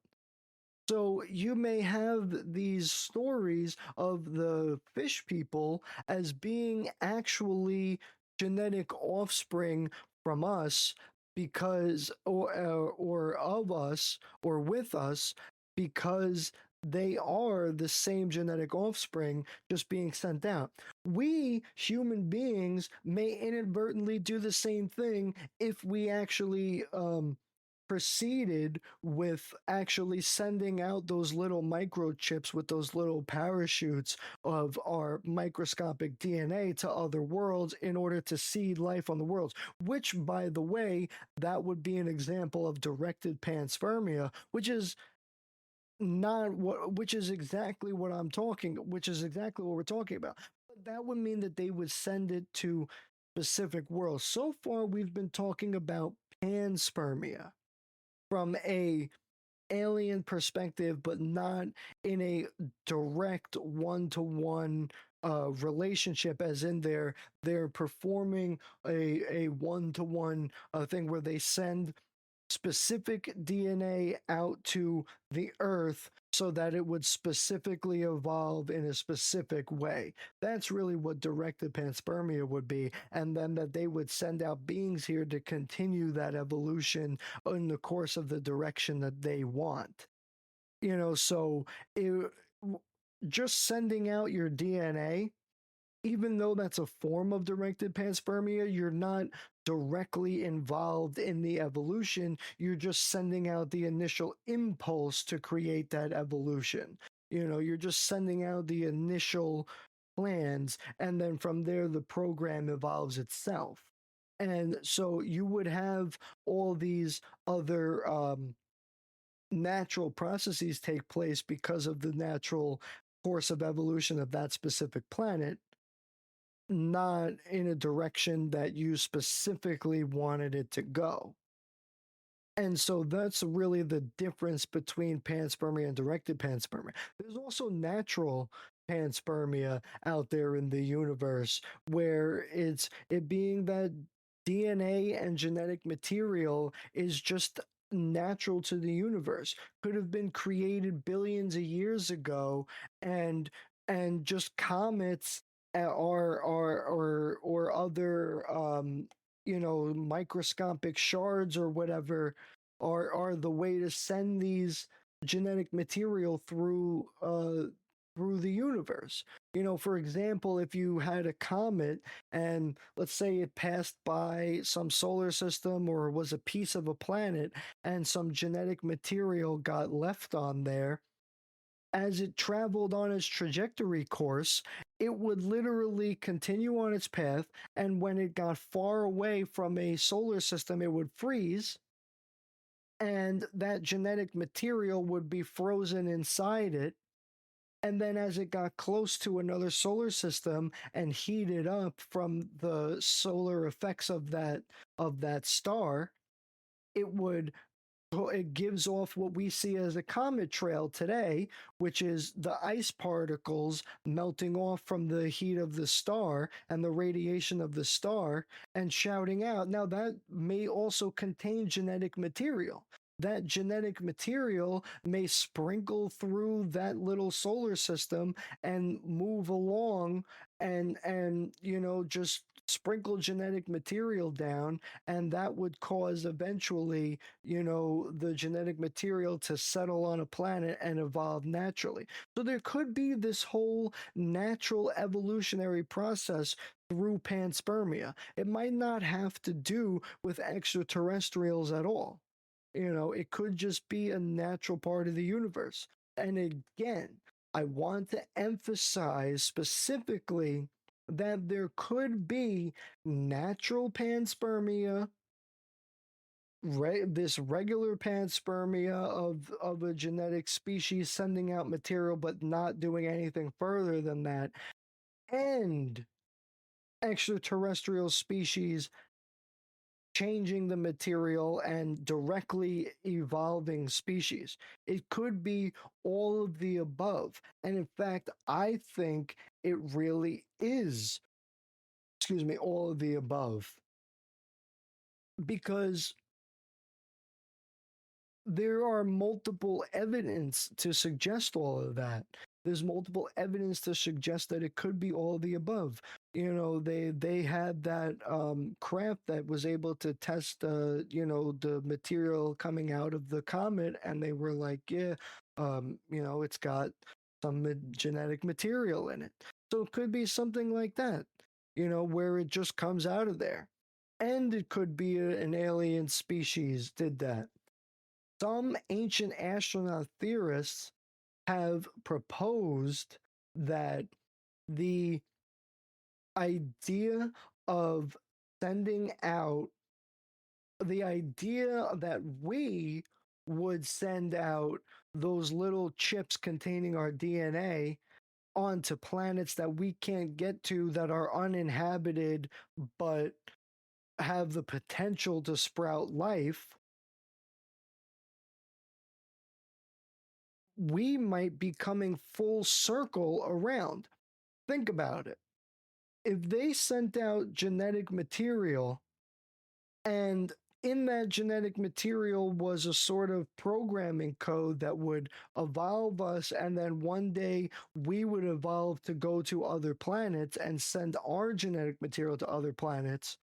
So you may have these stories of the fish people as being actually genetic offspring from us because or of us or with us because they are the same genetic offspring just being sent out. We human beings may inadvertently do the same thing if we actually proceeded with actually sending out those little microchips with those little parachutes of our microscopic DNA to other worlds in order to seed life on the worlds, which, by the way, that would be an example of directed panspermia, which is not what, which is exactly what I'm talking, which is exactly what we're talking about. But that would mean that they would send it to specific worlds. So far, we've been talking about panspermia from a alien perspective, but not in a direct one-to-one relationship, as in they're performing a one-to-one thing where they send specific DNA out to the earth so that it would specifically evolve in a specific way. That's really what directed panspermia would be. And then that they would send out beings here to continue that evolution in the course of the direction that they want. So it, just sending out your DNA, even though that's a form of directed panspermia, you're not directly involved in the evolution. You're just sending out the initial impulse to create that evolution. You're just sending out the initial plans, and then from there, the program evolves itself. And so you would have all these other natural processes take place because of the natural course of evolution of that specific planet, not in a direction that you specifically wanted it to go. And so that's really the difference between panspermia and directed panspermia. There's also natural panspermia out there in the universe where it being that DNA and genetic material is just natural to the universe, could have been created billions of years ago, and just comets or other microscopic shards or whatever are the way to send these genetic material through the universe. For example, if you had a comet and let's say it passed by some solar system or was a piece of a planet and some genetic material got left on there, as it traveled on its trajectory course, it would literally continue on its path, and when it got far away from a solar system, it would freeze, and that genetic material would be frozen inside it. And then as it got close to another solar system and heated up from the solar effects of that star, it would it gives off what we see as a comet trail today, which is the ice particles melting off from the heat of the star and the radiation of the star and shouting out. Now, that may also contain genetic material. That genetic material may sprinkle through that little solar system and move along and just sprinkle genetic material down, and that would cause eventually the genetic material to settle on a planet and evolve naturally. So there could be this whole natural evolutionary process through panspermia. It might not have to do with extraterrestrials at all. It could just be a natural part of the universe. And again, I want to emphasize specifically that there could be natural panspermia, this regular panspermia of a genetic species sending out material but not doing anything further than that, and extraterrestrial species changing the material and directly evolving species. It could be all of the above. And in fact, I think it really is, excuse me, all of the above. Because there are multiple evidence to suggest all of that. There's multiple evidence to suggest that it could be all of the above. You know, they had that craft that was able to test the material coming out of the comet, and they were like, yeah, it's got some genetic material in it. So it could be something like that, where it just comes out of there. And it could be an alien species did that. Some ancient astronaut theorists have proposed that the idea of sending out, the idea that we would send out those little chips containing our DNA onto planets that we can't get to, that are uninhabited but have the potential to sprout life, we might be coming full circle around. Think about it. If they sent out genetic material, and in that genetic material was a sort of programming code that would evolve us, and then one day we would evolve to go to other planets and send our genetic material to other planets.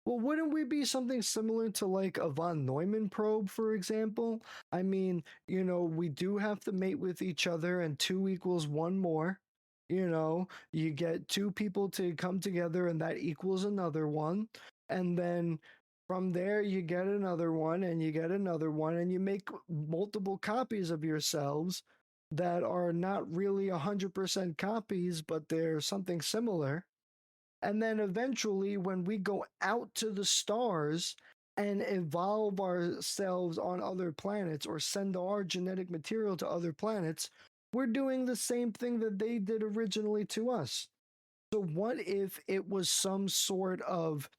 Well, wouldn't we be something similar to like a von Neumann probe, for example? I mean, we do have to mate with each other, and two equals one more. You get two people to come together, and that equals another one. And then from there, you get another one, and you get another one, and you make multiple copies of yourselves that are not really 100% copies, but they're something similar. And then eventually, when we go out to the stars and evolve ourselves on other planets or send our genetic material to other planets, we're doing the same thing that they did originally to us. So, what if it was some sort of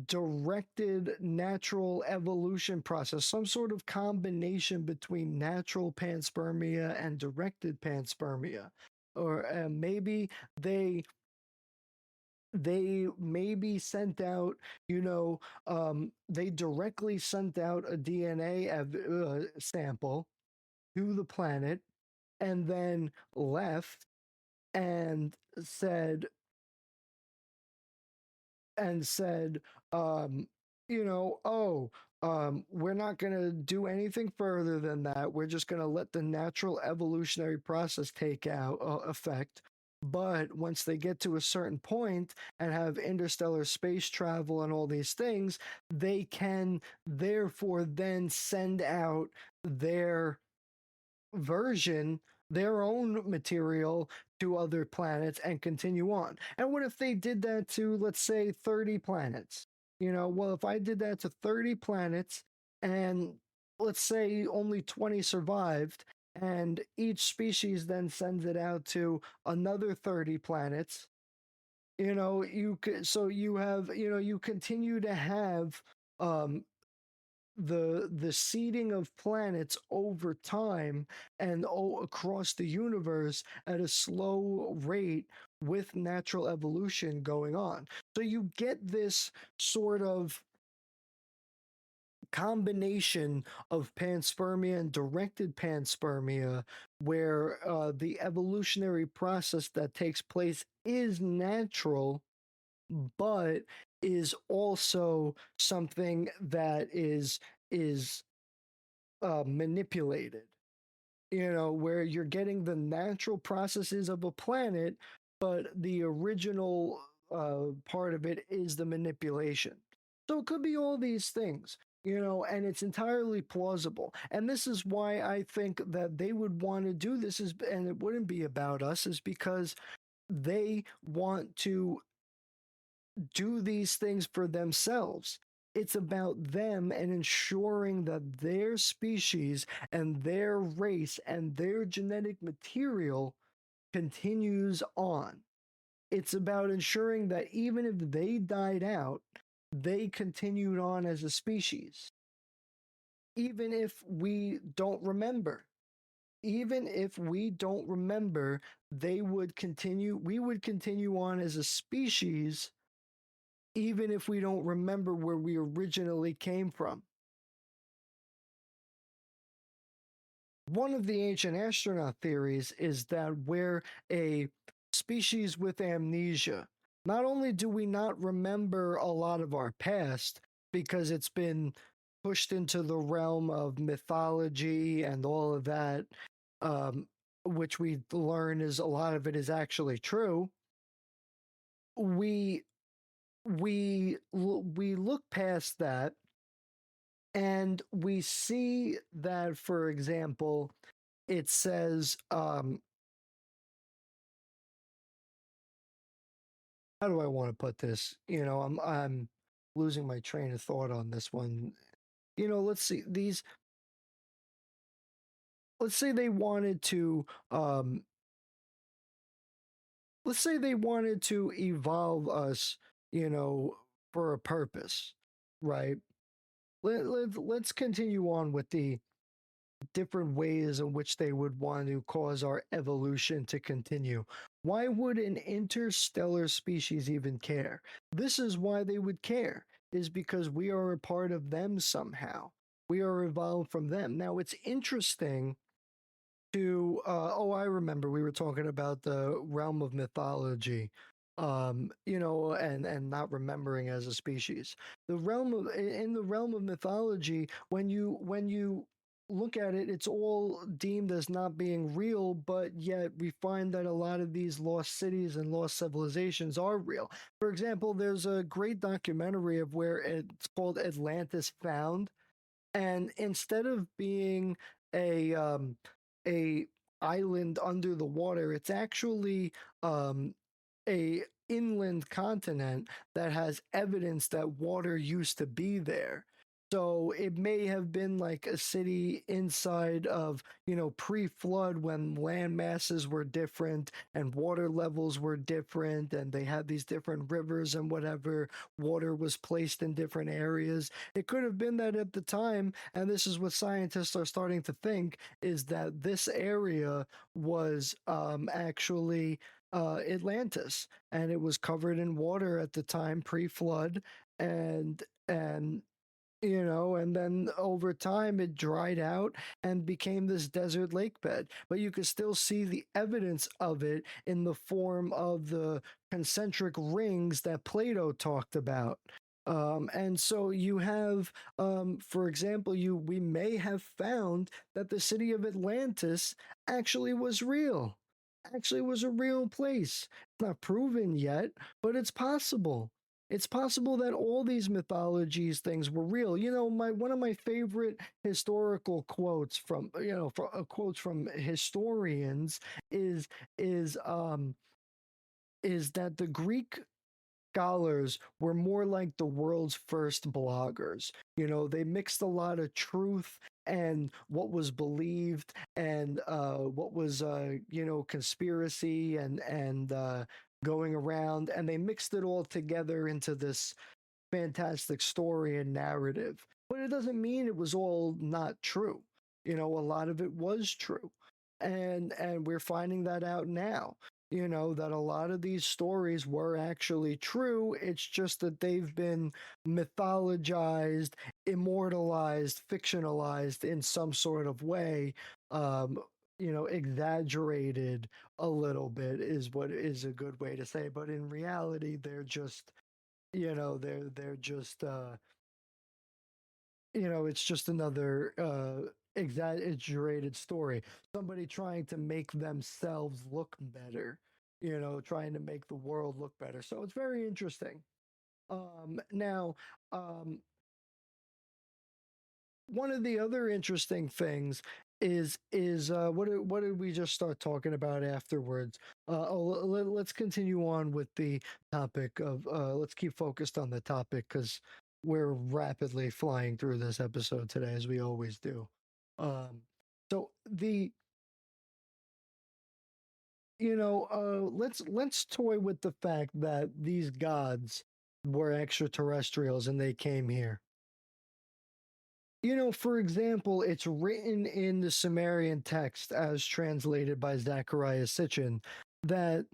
directed natural evolution process, some sort of combination between natural panspermia and directed panspermia? Or maybe they maybe sent out, they directly sent out a DNA sample to the planet and then left and said, and said, um, oh, we're not going to do anything further than that. We're just going to let the natural evolutionary process take out effect. But once they get to a certain point and have interstellar space travel and all these things, they can therefore then send out their version, their own material to other planets and continue on. And what if they did that to, let's say, 30 planets? Well, if I did that to 30 planets and let's say only 20 survived, and each species then sends it out to another 30 planets, you could, so you have, you continue to have um the seeding of planets over time and across the universe at a slow rate with natural evolution going on. So you get this sort of combination of panspermia and directed panspermia, where the evolutionary process that takes place is natural but is also something that is manipulated. Where you're getting the natural processes of a planet, but the original part of it is the manipulation. So it could be all these things. and it's entirely plausible. And this is why I think that they would want to do this, and it wouldn't be about us, is because they want to do these things for themselves. It's about them and ensuring that their species and their race and their genetic material continues on. It's about ensuring that even if they died out, they continued on as a species. Even if we don't remember, even if we don't remember, we would continue on as a species, even if we don't remember where we originally came from. One of the ancient astronaut theories is that we're a species with amnesia. Not only do we not remember a lot of our past because it's been pushed into the realm of mythology and all of that, um, which we learn is a lot of it is actually true. We we look past that and we see that, for example, it says, how do I want to put this? I'm losing my train of thought on this one. Let's see these. Let's say they wanted to. Let's say they wanted to evolve us. For a purpose, right? Let's continue on with the different ways in which they would want to cause our evolution to continue. Why would an interstellar species even care? This is why they would care, is because we are a part of them somehow. We are evolved from them. Now, it's interesting to, I remember we were talking about the realm of mythology, and not remembering as a species. In the realm of mythology, when you look at it, it's all deemed as not being real, but yet we find that a lot of these lost cities and lost civilizations are real. For example, there's a great documentary of where it's called Atlantis Found, and instead of being a island under the water, it's actually a inland continent that has evidence that water used to be there. So it may have been like a city inside of, pre-flood, when land masses were different and water levels were different, and they had these different rivers and whatever, water was placed in different areas. It could have been that at the time, and this is what scientists are starting to think, is that this area was actually Atlantis, and it was covered in water at the time pre-flood, and and then over time it dried out and became this desert lake bed. But you could still see the evidence of it in the form of the concentric rings that Plato talked about. And so you have, for example, we may have found that the city of Atlantis actually was real, actually was a real place. It's not proven yet, but it's possible. It's possible that all these mythologies things were real. My one of my favorite historical quotes quotes from historians is is um is that the Greek scholars were more like the world's first bloggers. They mixed a lot of truth and what was believed and what was conspiracy and going around, and they mixed it all together into this fantastic story and narrative. But it doesn't mean it was all not true. A lot of it was true. And we're finding that out now. That a lot of these stories were actually true. It's just that they've been mythologized, immortalized, fictionalized in some sort of way. Exaggerated a little bit is what is a good way to say. But in reality, they're just they're just it's just another exaggerated story, somebody trying to make themselves look better, trying to make the world look better. So it's very interesting. Now, um one of the other interesting things is what did we just start talking about afterwards? Let's continue on with the topic of let's keep focused on the topic because we're rapidly flying through this episode today as we always do. Um, so the let's toy with the fact that these gods were extraterrestrials and they came here. For example, it's written in the Sumerian text as translated by Zachariah Sitchin that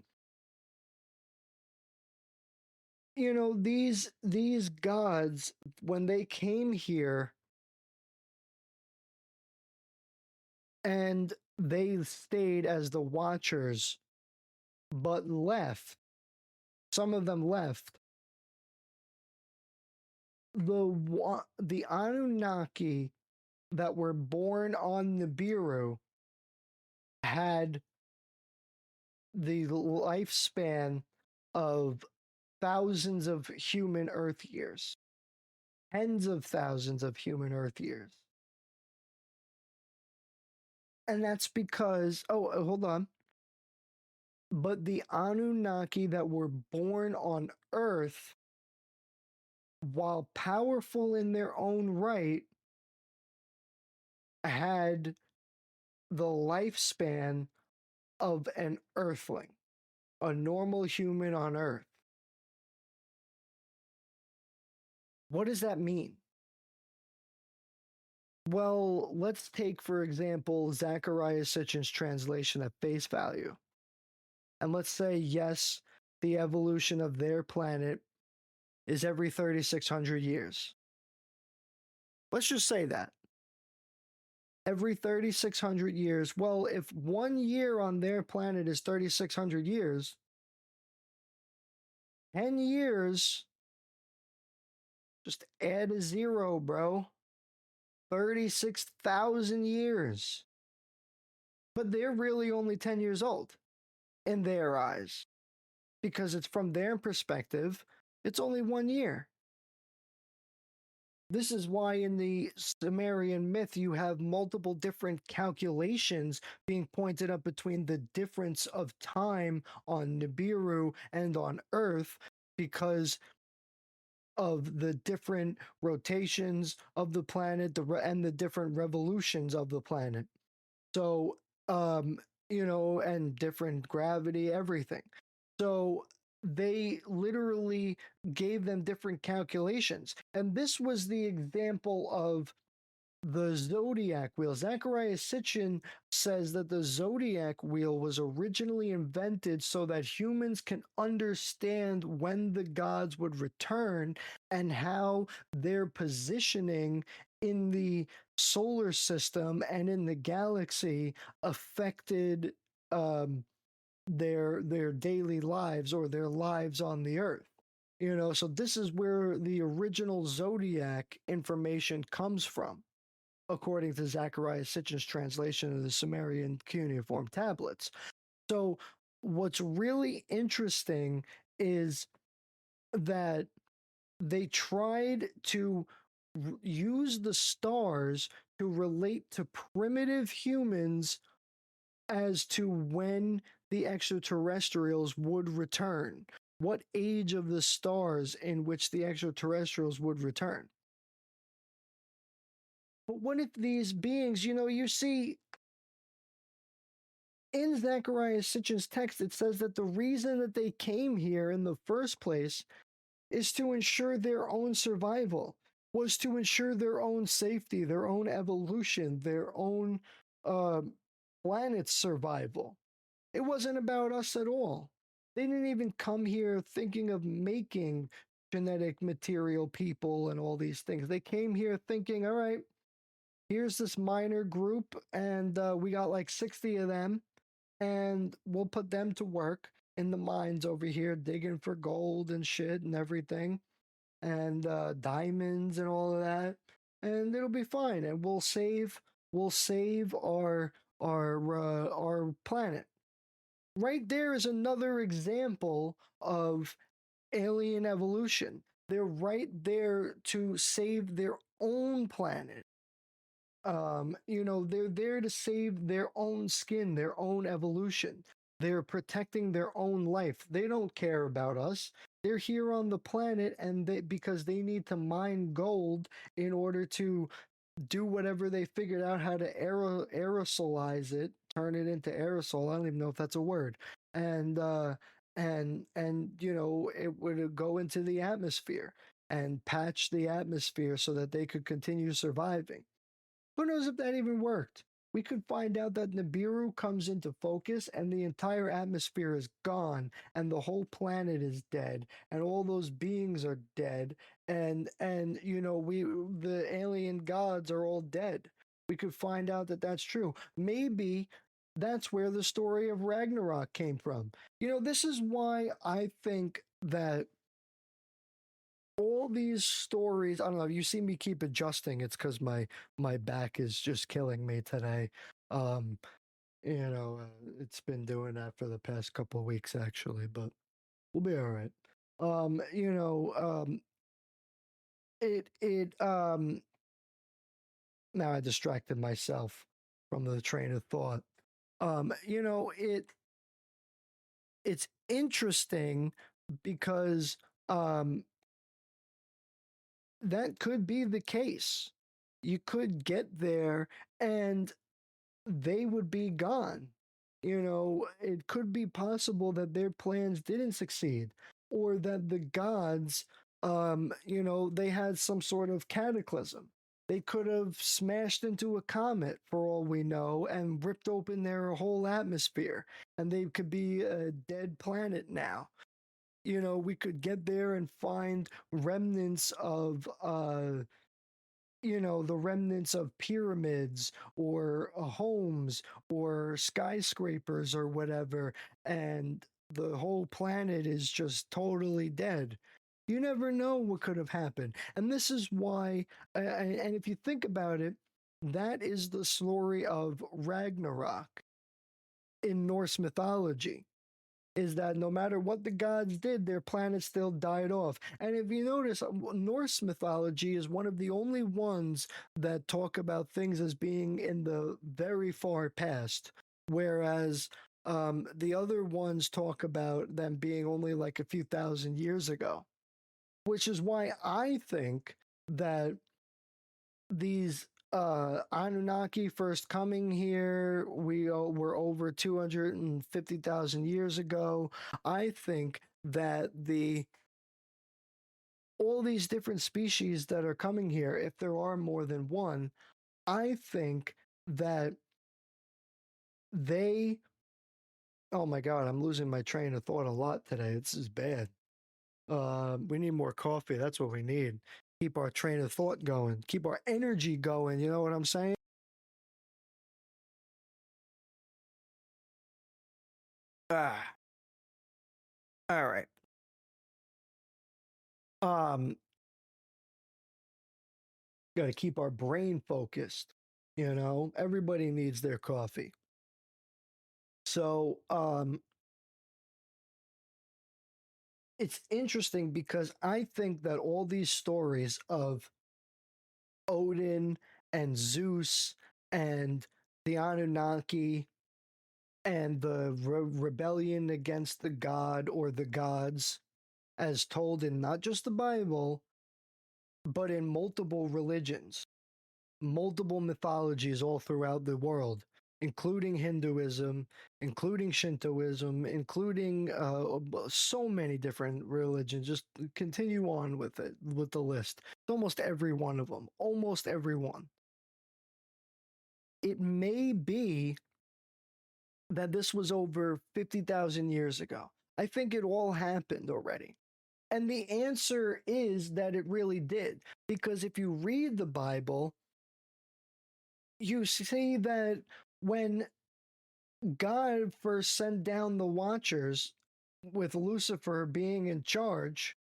these gods when they came here and they stayed as the watchers but left, some of them left, the Anunnaki that were born on Nibiru had the lifespan of thousands of human Earth years, tens of thousands of human Earth years. And that's because, hold on. But the Anunnaki that were born on Earth, while powerful in their own right, had the lifespan of an Earthling, a normal human on Earth. What does that mean? Well, let's take, for example, Zachariah Sitchin's translation at face value. And let's say, yes, the evolution of their planet is every 3,600 years. Let's just say that. Every 3,600 years. Well, if 1 year on their planet is 3,600 years, 10 years, just add a zero, bro. 36,000 years. But they're really only 10 years old in their eyes because it's from their perspective, it's only 1 year. This is why in the Sumerian myth you have multiple different calculations being pointed up between the difference of time on Nibiru and on Earth because of the different rotations of the planet and the different revolutions of the planet. So, and different gravity, everything. So they literally gave them different calculations. And this was the example of the zodiac wheel. Zachariah Sitchin says that the zodiac wheel was originally invented so that humans can understand when the gods would return and how their positioning in the solar system and in the galaxy affected their daily lives or their lives on the earth. So this is where the original zodiac information comes from, according to Zachariah Sitchin's translation of the Sumerian cuneiform tablets. So what's really interesting is that they tried to use the stars to relate to primitive humans as to when the extraterrestrials would return, what age of the stars in which the extraterrestrials would return. But what if these beings, you see, in Zachariah Sitchin's text, it says that the reason that they came here in the first place is to ensure their own survival, was to ensure their own safety, their own evolution, their own planet's survival. It wasn't about us at all. They didn't even come here thinking of making genetic material people and all these things. They came here thinking, all right, here's this minor group, and we got like 60 of them, and we'll put them to work in the mines over here, digging for gold and shit and everything, and diamonds and all of that, and it'll be fine, and we'll save our planet. Right there is another example of alien evolution. They're right there to save their own planet. They're there to save their own skin, their own evolution. They're protecting their own life. They don't care about us. They're here on the planet, and because they need to mine gold in order to do whatever they figured out how to aerosolize it, turn it into aerosol. I don't even know if that's a word. And it would go into the atmosphere and patch the atmosphere so that they could continue surviving. Who knows if that even worked? We could find out that Nibiru comes into focus and the entire atmosphere is gone and the whole planet is dead and all those beings are dead and we the alien gods are all dead. We could find out that that's true. Maybe that's where the story of Ragnarok came from. This is why I think that all these stories, I don't know, you see me keep adjusting, it's because my back is just killing me today. um it's been doing that for the past couple of weeks actually, but we'll be all right. um you know um it Now I distracted myself from the train of thought. It's interesting because um that could be the case. You could get there and they would be gone. It could be possible that their plans didn't succeed or that the gods, they had some sort of cataclysm. They could have smashed into a comet for all we know and ripped open their whole atmosphere and they could be a dead planet now. We could get there and find remnants of the remnants of pyramids or homes or skyscrapers or whatever, and the whole planet is just totally dead. You never know what could have happened. And this is why, and if you think about it, that is the story of Ragnarok in Norse mythology, is that no matter what the gods did, their planet still died off. And if you notice, Norse mythology is one of the only ones that talk about things as being in the very far past, whereas the other ones talk about them being only like a few thousand years ago, which is why I think that these Anunnaki first coming here, we were over 250,000 years ago. I think that the all these different species that are coming here, if there are more than one, I think that they oh my god, I'm losing my train of thought a lot today. This is bad. We need more coffee. That's what we need. Keep our train of thought going. Keep our energy going. You know what I'm saying? Ah, all right. Um, Got to keep our brain focused. Everybody needs their coffee. So, it's interesting because I think that all these stories of Odin and Zeus and the Anunnaki and the rebellion against the god or the gods, as told in not just the Bible, but in multiple religions, multiple mythologies all throughout the world, including Hinduism, including Shintoism, including so many different religions. Just continue on with it, with the list. Almost every one of them, almost every one. It may be that this was over 50,000 years ago. I think it all happened already. And the answer is that it really did. Because if you read the Bible, you see that when God first sent down the Watchers, with Lucifer being in charge,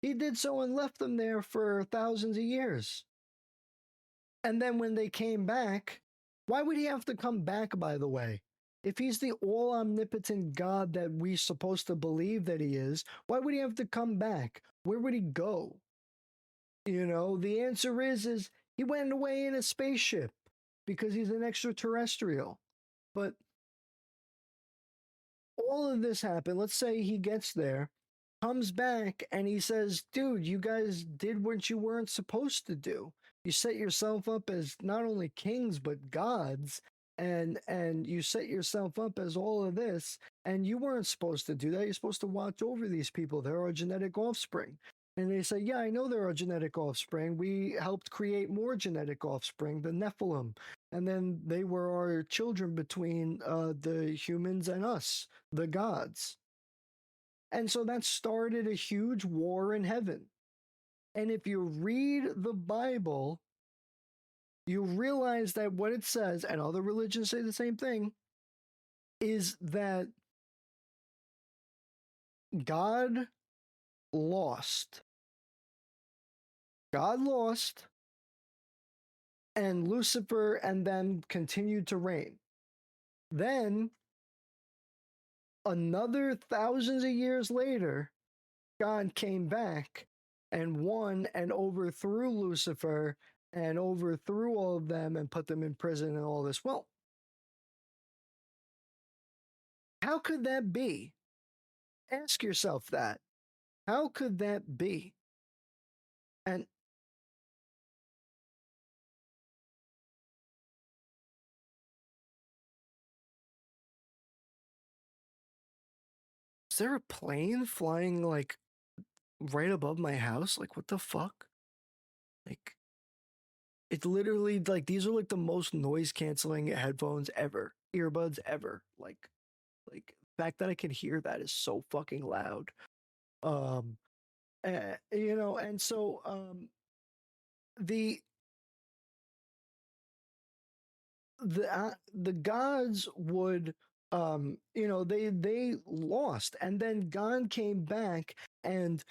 he did so and left them there for thousands of years. And then when they came back, why would he have to come back, by the way? If he's the all omnipotent God that we're supposed to believe that he is, why would he have to come back? Where would he go? The answer is He went away in a spaceship because he's an extraterrestrial. But all of this happened. Let's say he gets there, comes back, and he says, dude, you guys did what you weren't supposed to do. You set yourself up as not only kings but gods, and you set yourself up as all of this, and you weren't supposed to do that. You're supposed to watch over these people. They're our genetic offspring. And they say, yeah, I know they're our genetic offspring. We helped create more genetic offspring, the Nephilim. And then they were our children between the humans and us, the gods. And so that started a huge war in heaven. And if you read the Bible, you realize that what it says, and other religions say the same thing, is that God lost. God lost, and Lucifer and them continued to reign. Then, another thousands of years later, God came back and won and overthrew Lucifer and overthrew all of them and put them in prison and all this. Well, how could that be? Ask yourself that. How could that be? And is there a plane flying like right above my house? Like, what the fuck? Like, it's literally like these are like the most noise canceling headphones ever, earbuds ever. Like the fact that I can hear that is so fucking loud. Um, you know, and so the the gods would you know they lost, and then God came back and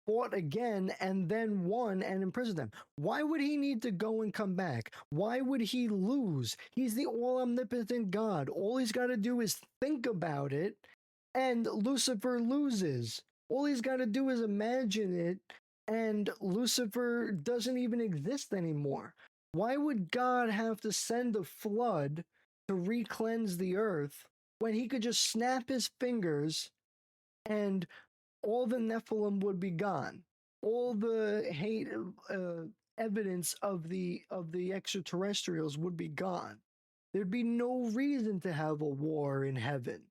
fought again and then won and imprisoned them. Why would he need to go and come back? Why would he lose? He's the all omnipotent God. All he's got to do is think about it, and Lucifer loses. All he's got to do is imagine it, and Lucifer doesn't even exist anymore. Why would God have to send a flood to re-cleanse the earth when he could just snap his fingers and all the Nephilim would be gone. All the hate evidence of the extraterrestrials would be gone. There'd be no reason to have a war in heaven.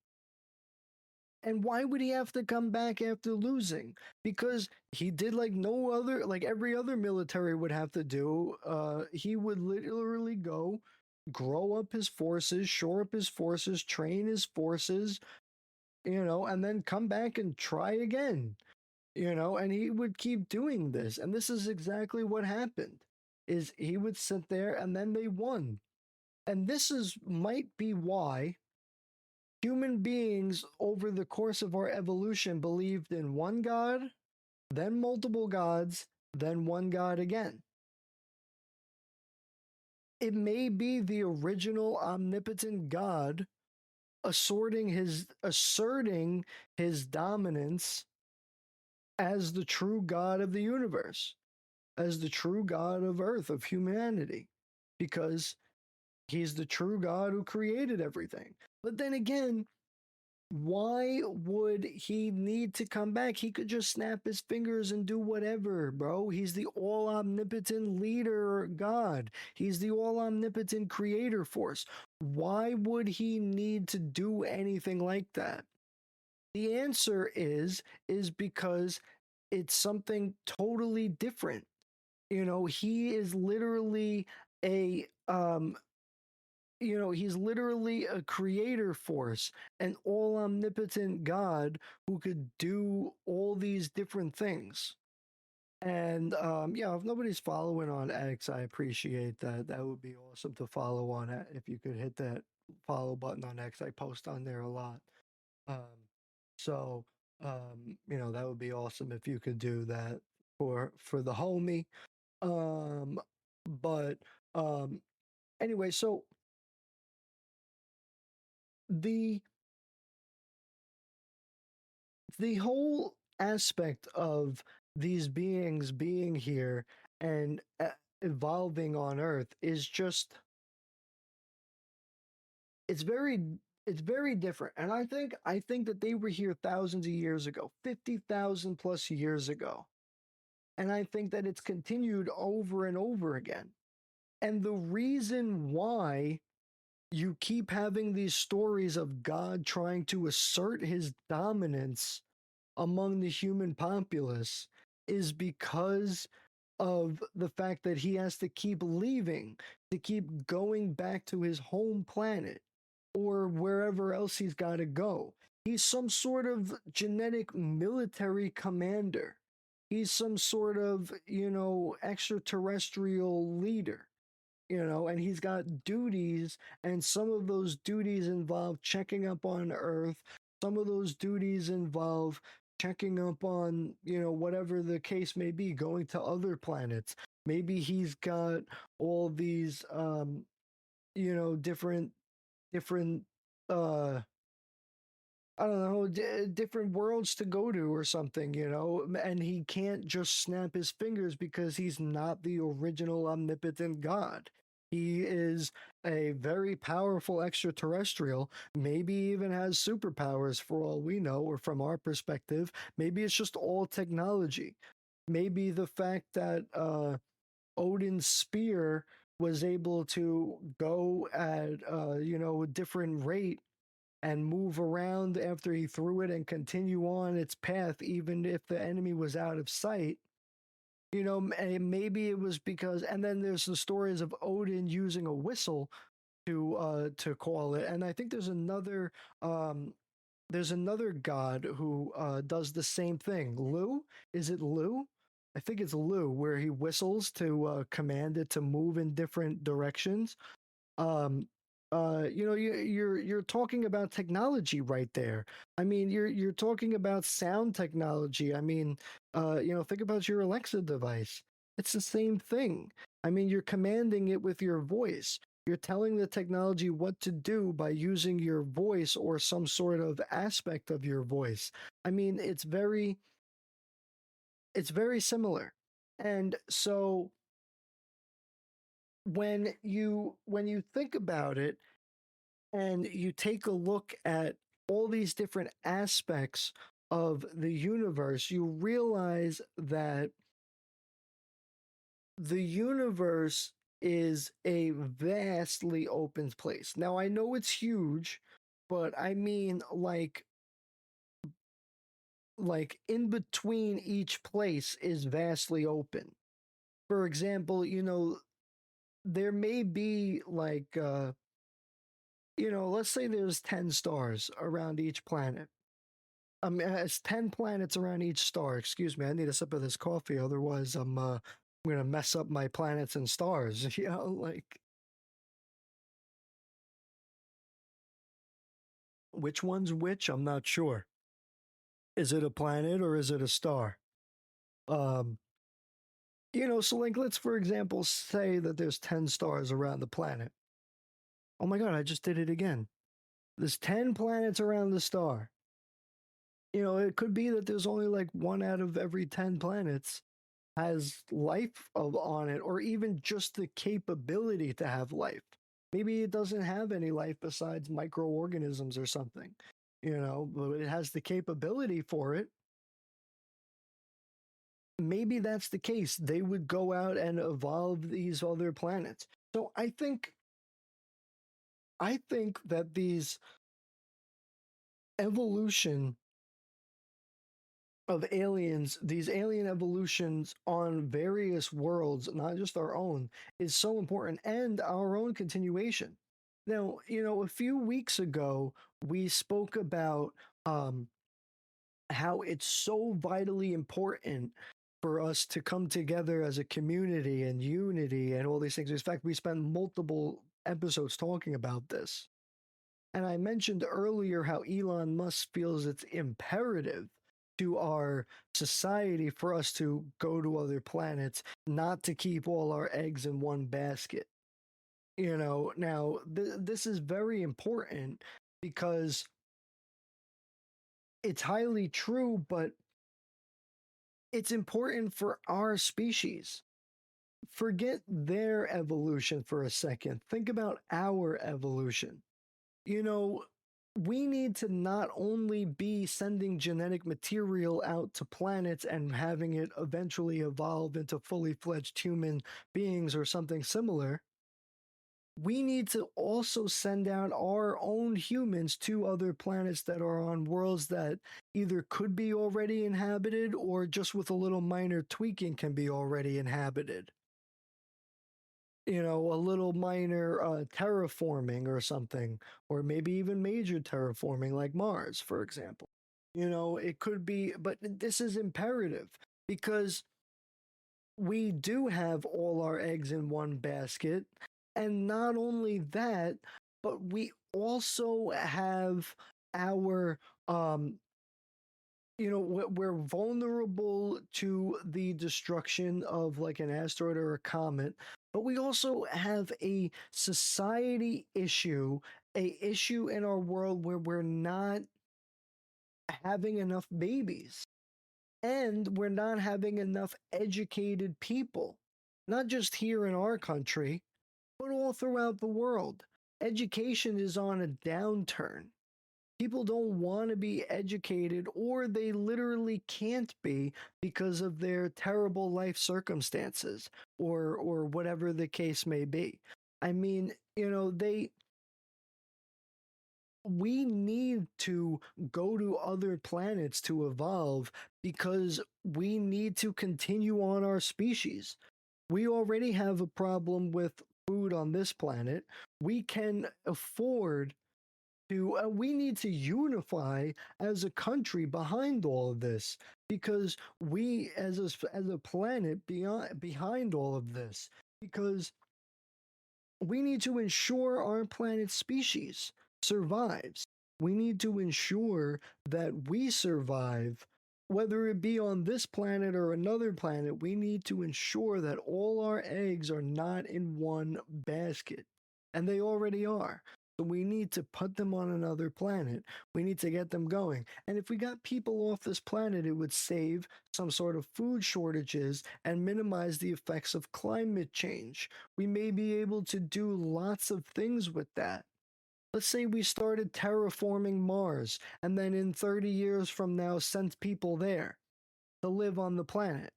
And why would he have to come back after losing? Because he did like no other, like every other military would have to do. He would literally go, grow up his forces, shore up his forces, train his forces, you know, and then come back and try again, you know, and he would keep doing this. And this is exactly what happened is he would sit there and then they won. And this is might be why human beings over the course of our evolution believed in one God, then multiple gods, then one God again. It may be the original omnipotent God asserting his dominance as the true God of the universe, as the true God of Earth, of humanity, because he's the true God who created everything. But then again, why would he need to come back? He could just snap his fingers and do whatever, bro. He's the all omnipotent leader God. He's the all omnipotent creator force. Why would he need to do anything like that? The answer is because it's something totally different. You know, he is literally a you know, he's literally a creator force, an all omnipotent God who could do all these different things. And yeah, if nobody's following on X, I appreciate that. That would be awesome to follow on if you could hit that follow button on X. I post on there a lot. Um, so you know, that would be awesome if you could do that for the homie. Um, but anyway, so the the whole aspect of these beings being here and evolving on Earth is just it's very it's very different. And I think that they were here thousands of years ago, 50,000 plus years ago. And I think that it's continued over and over again. And the reason why you keep having these stories of God trying to assert his dominance among the human populace is because of the fact that he has to keep leaving, to keep going back to his home planet or wherever else he's got to go. He's some sort of genetic military commander. He's some sort of, extraterrestrial leader, and he's got duties, and some of those duties involve checking up on Earth. Some of those duties involve checking up on, whatever the case may be, going to other planets. Maybe he's got all these, different, uh, I don't know, different worlds to go to or something, and he can't just snap his fingers because he's not the original omnipotent God. He is a very powerful extraterrestrial, maybe even has superpowers for all we know, or from our perspective. Maybe it's just all technology. Maybe the fact that Odin's spear was able to go at, a different rate and move around after he threw it and continue on its path, even if the enemy was out of sight. Maybe it was because, and then there's the stories of Odin using a whistle to call it, and I think there's another god who does the same thing. Lu, is it Lu? I think it's Lu, where he whistles to command it to move in different directions. um you're talking about technology right there. I mean, you're talking about sound technology. I mean, think about your Alexa device. It's the same thing. I mean, you're commanding it with your voice. You're telling the technology what to do by using your voice or some sort of aspect of your voice. I mean, it's very similar. And so when you think about it and you take a look at all these different aspects of the universe, you realize that the universe is a vastly open place. Now, I know it's huge, but I mean like in between each place is vastly open. For example, there may be like let's say there's 10 stars around each planet. It's 10 planets around each star. Excuse me, I need a sip of this coffee, otherwise I'm gonna mess up my planets and stars. Like which one's which, I'm not sure. Is it a planet or is it a star? Um, so like let's for example say that there's 10 stars around the planet. Oh my god, I just did it again. There's 10 planets around the star. It could be that there's only like one out of every 10 planets has life on it, or even just the capability to have life. Maybe it doesn't have any life besides microorganisms or something, but it has the capability for it. Maybe that's the case. They would go out and evolve these other planets. So I think that these evolution of aliens, these alien evolutions on various worlds, not just our own, is so important, and our own continuation. Now, a few weeks ago, we spoke about how it's so vitally important for us to come together as a community and unity and all these things. In fact, we spent multiple episodes talking about this. And I mentioned earlier how Elon Musk feels it's imperative to our society for us to go to other planets, not to keep all our eggs in one basket. Now this is very important because it's highly true, but it's important for our species. Forget their evolution for a second. Think about our evolution. You know, we need to not only be sending genetic material out to planets and having it eventually evolve into fully fledged human beings or something similar. We need to also send out our own humans to other planets that are on worlds that either could be already inhabited or just with a little minor tweaking can be already inhabited. You know, a little minor terraforming or something, or maybe even major terraforming like Mars, for example. You know, it could be, but this is imperative because we do have all our eggs in one basket. And not only that, but we also have our, we're vulnerable to the destruction of like an asteroid or a comet, but we also have a society issue, a issue in our world where we're not having enough babies and we're not having enough educated people, not just here in our country, but all throughout the world. Education is on a downturn. People don't want to be educated, or they literally can't be because of their terrible life circumstances, or whatever the case may be. I mean, we need to go to other planets to evolve because we need to continue on our species. We already have a problem with food on this planet. We can afford to, we need to unify as a country behind all of this because we, as a planet, behind all of this, because we need to ensure our planet's species survives. We need to ensure that we survive, whether it be on this planet or another planet. We need to ensure that all our eggs are not in one basket, and they already are. So we need to put them on another planet. We need to get them going. And if we got people off this planet, it would save some sort of food shortages and minimize the effects of climate change. We may be able to do lots of things with that. Let's say we started terraforming Mars and then in 30 years from now sent people there to live on the planet.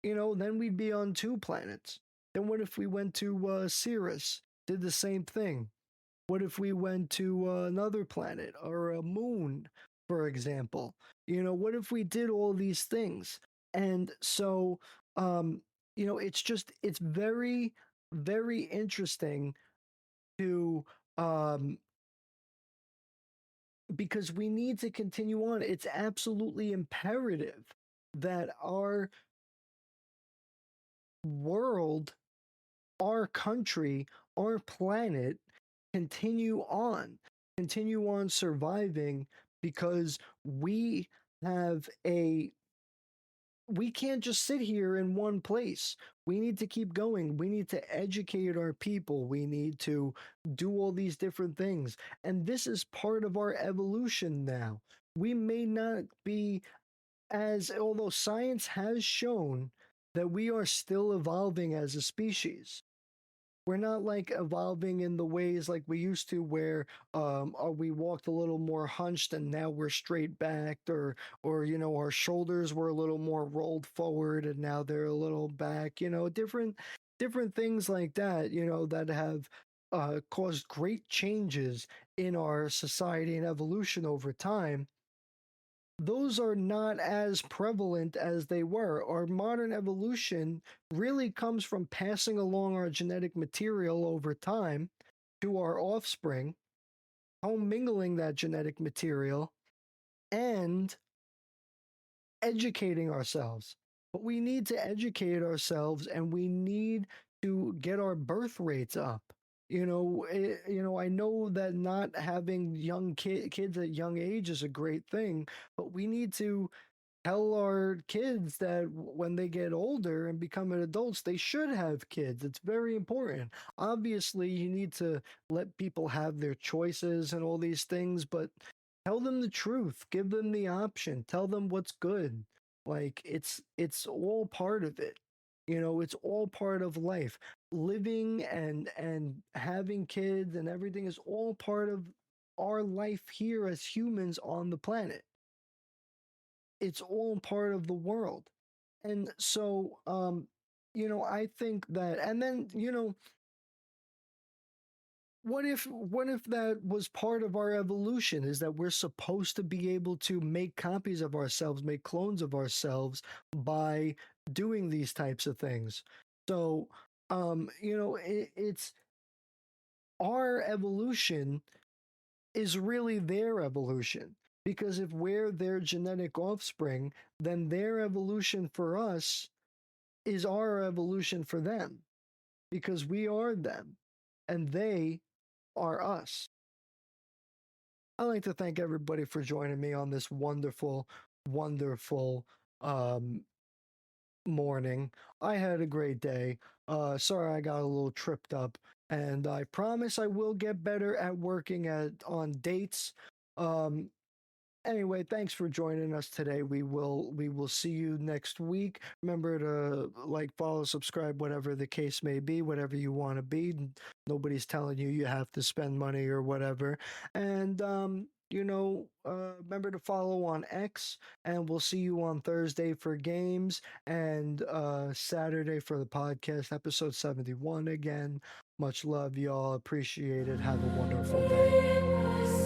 Then we'd be on two planets. Then what if we went to Ceres, did the same thing? What if we went to another planet or a moon, for example? What if we did all these things? And so, it's very, very interesting to, um, because we need to continue on. It's absolutely imperative that our world, our country, our planet continue on surviving because have a we can't just sit here in one place. We need to keep going. We need to educate our people. We need to do all these different things. And this is part of our evolution now. We may not be although science has shown that we are still evolving as a species. We're not like evolving in the ways like we used to where we walked a little more hunched and now we're straight backed, or our shoulders were a little more rolled forward and now they're a little back. Different things like that, that have caused great changes in our society and evolution over time. Those are not as prevalent as they were. Our modern evolution really comes from passing along our genetic material over time to our offspring, commingling that genetic material, and educating ourselves. But we need to educate ourselves and we need to get our birth rates up. I know that not having young kids at young age is a great thing, but we need to tell our kids that when they get older and become adults, they should have kids. It's very important. Obviously, you need to let people have their choices and all these things, but tell them the truth. Give them the option. Tell them what's good. Like it's all part of it. You know, it's all part of life. Living and having kids and everything is all part of our life here as humans on the planet. It's all part of the world. And so I think that, and then, what if that was part of our evolution, is that we're supposed to be able to make copies of ourselves, make clones of ourselves by doing these types of things. So it's our evolution is really their evolution, because if we're their genetic offspring, then their evolution for us is our evolution for them, because we are them and they are us. I'd like to thank everybody for joining me on this wonderful, wonderful um, morning. I had a great day. Sorry I got a little tripped up, and I promise I will get better at working on dates. Um, Anyway, thanks for joining us today. We will see you next week. Remember to like, follow, subscribe, whatever the case may be, whatever you want to be. Nobody's telling you you have to spend money or whatever. And remember to follow on X, and we'll see you on Thursday for games, and Saturday for the podcast, episode 71 again. Much love, y'all. Appreciate it. Have a wonderful day. In my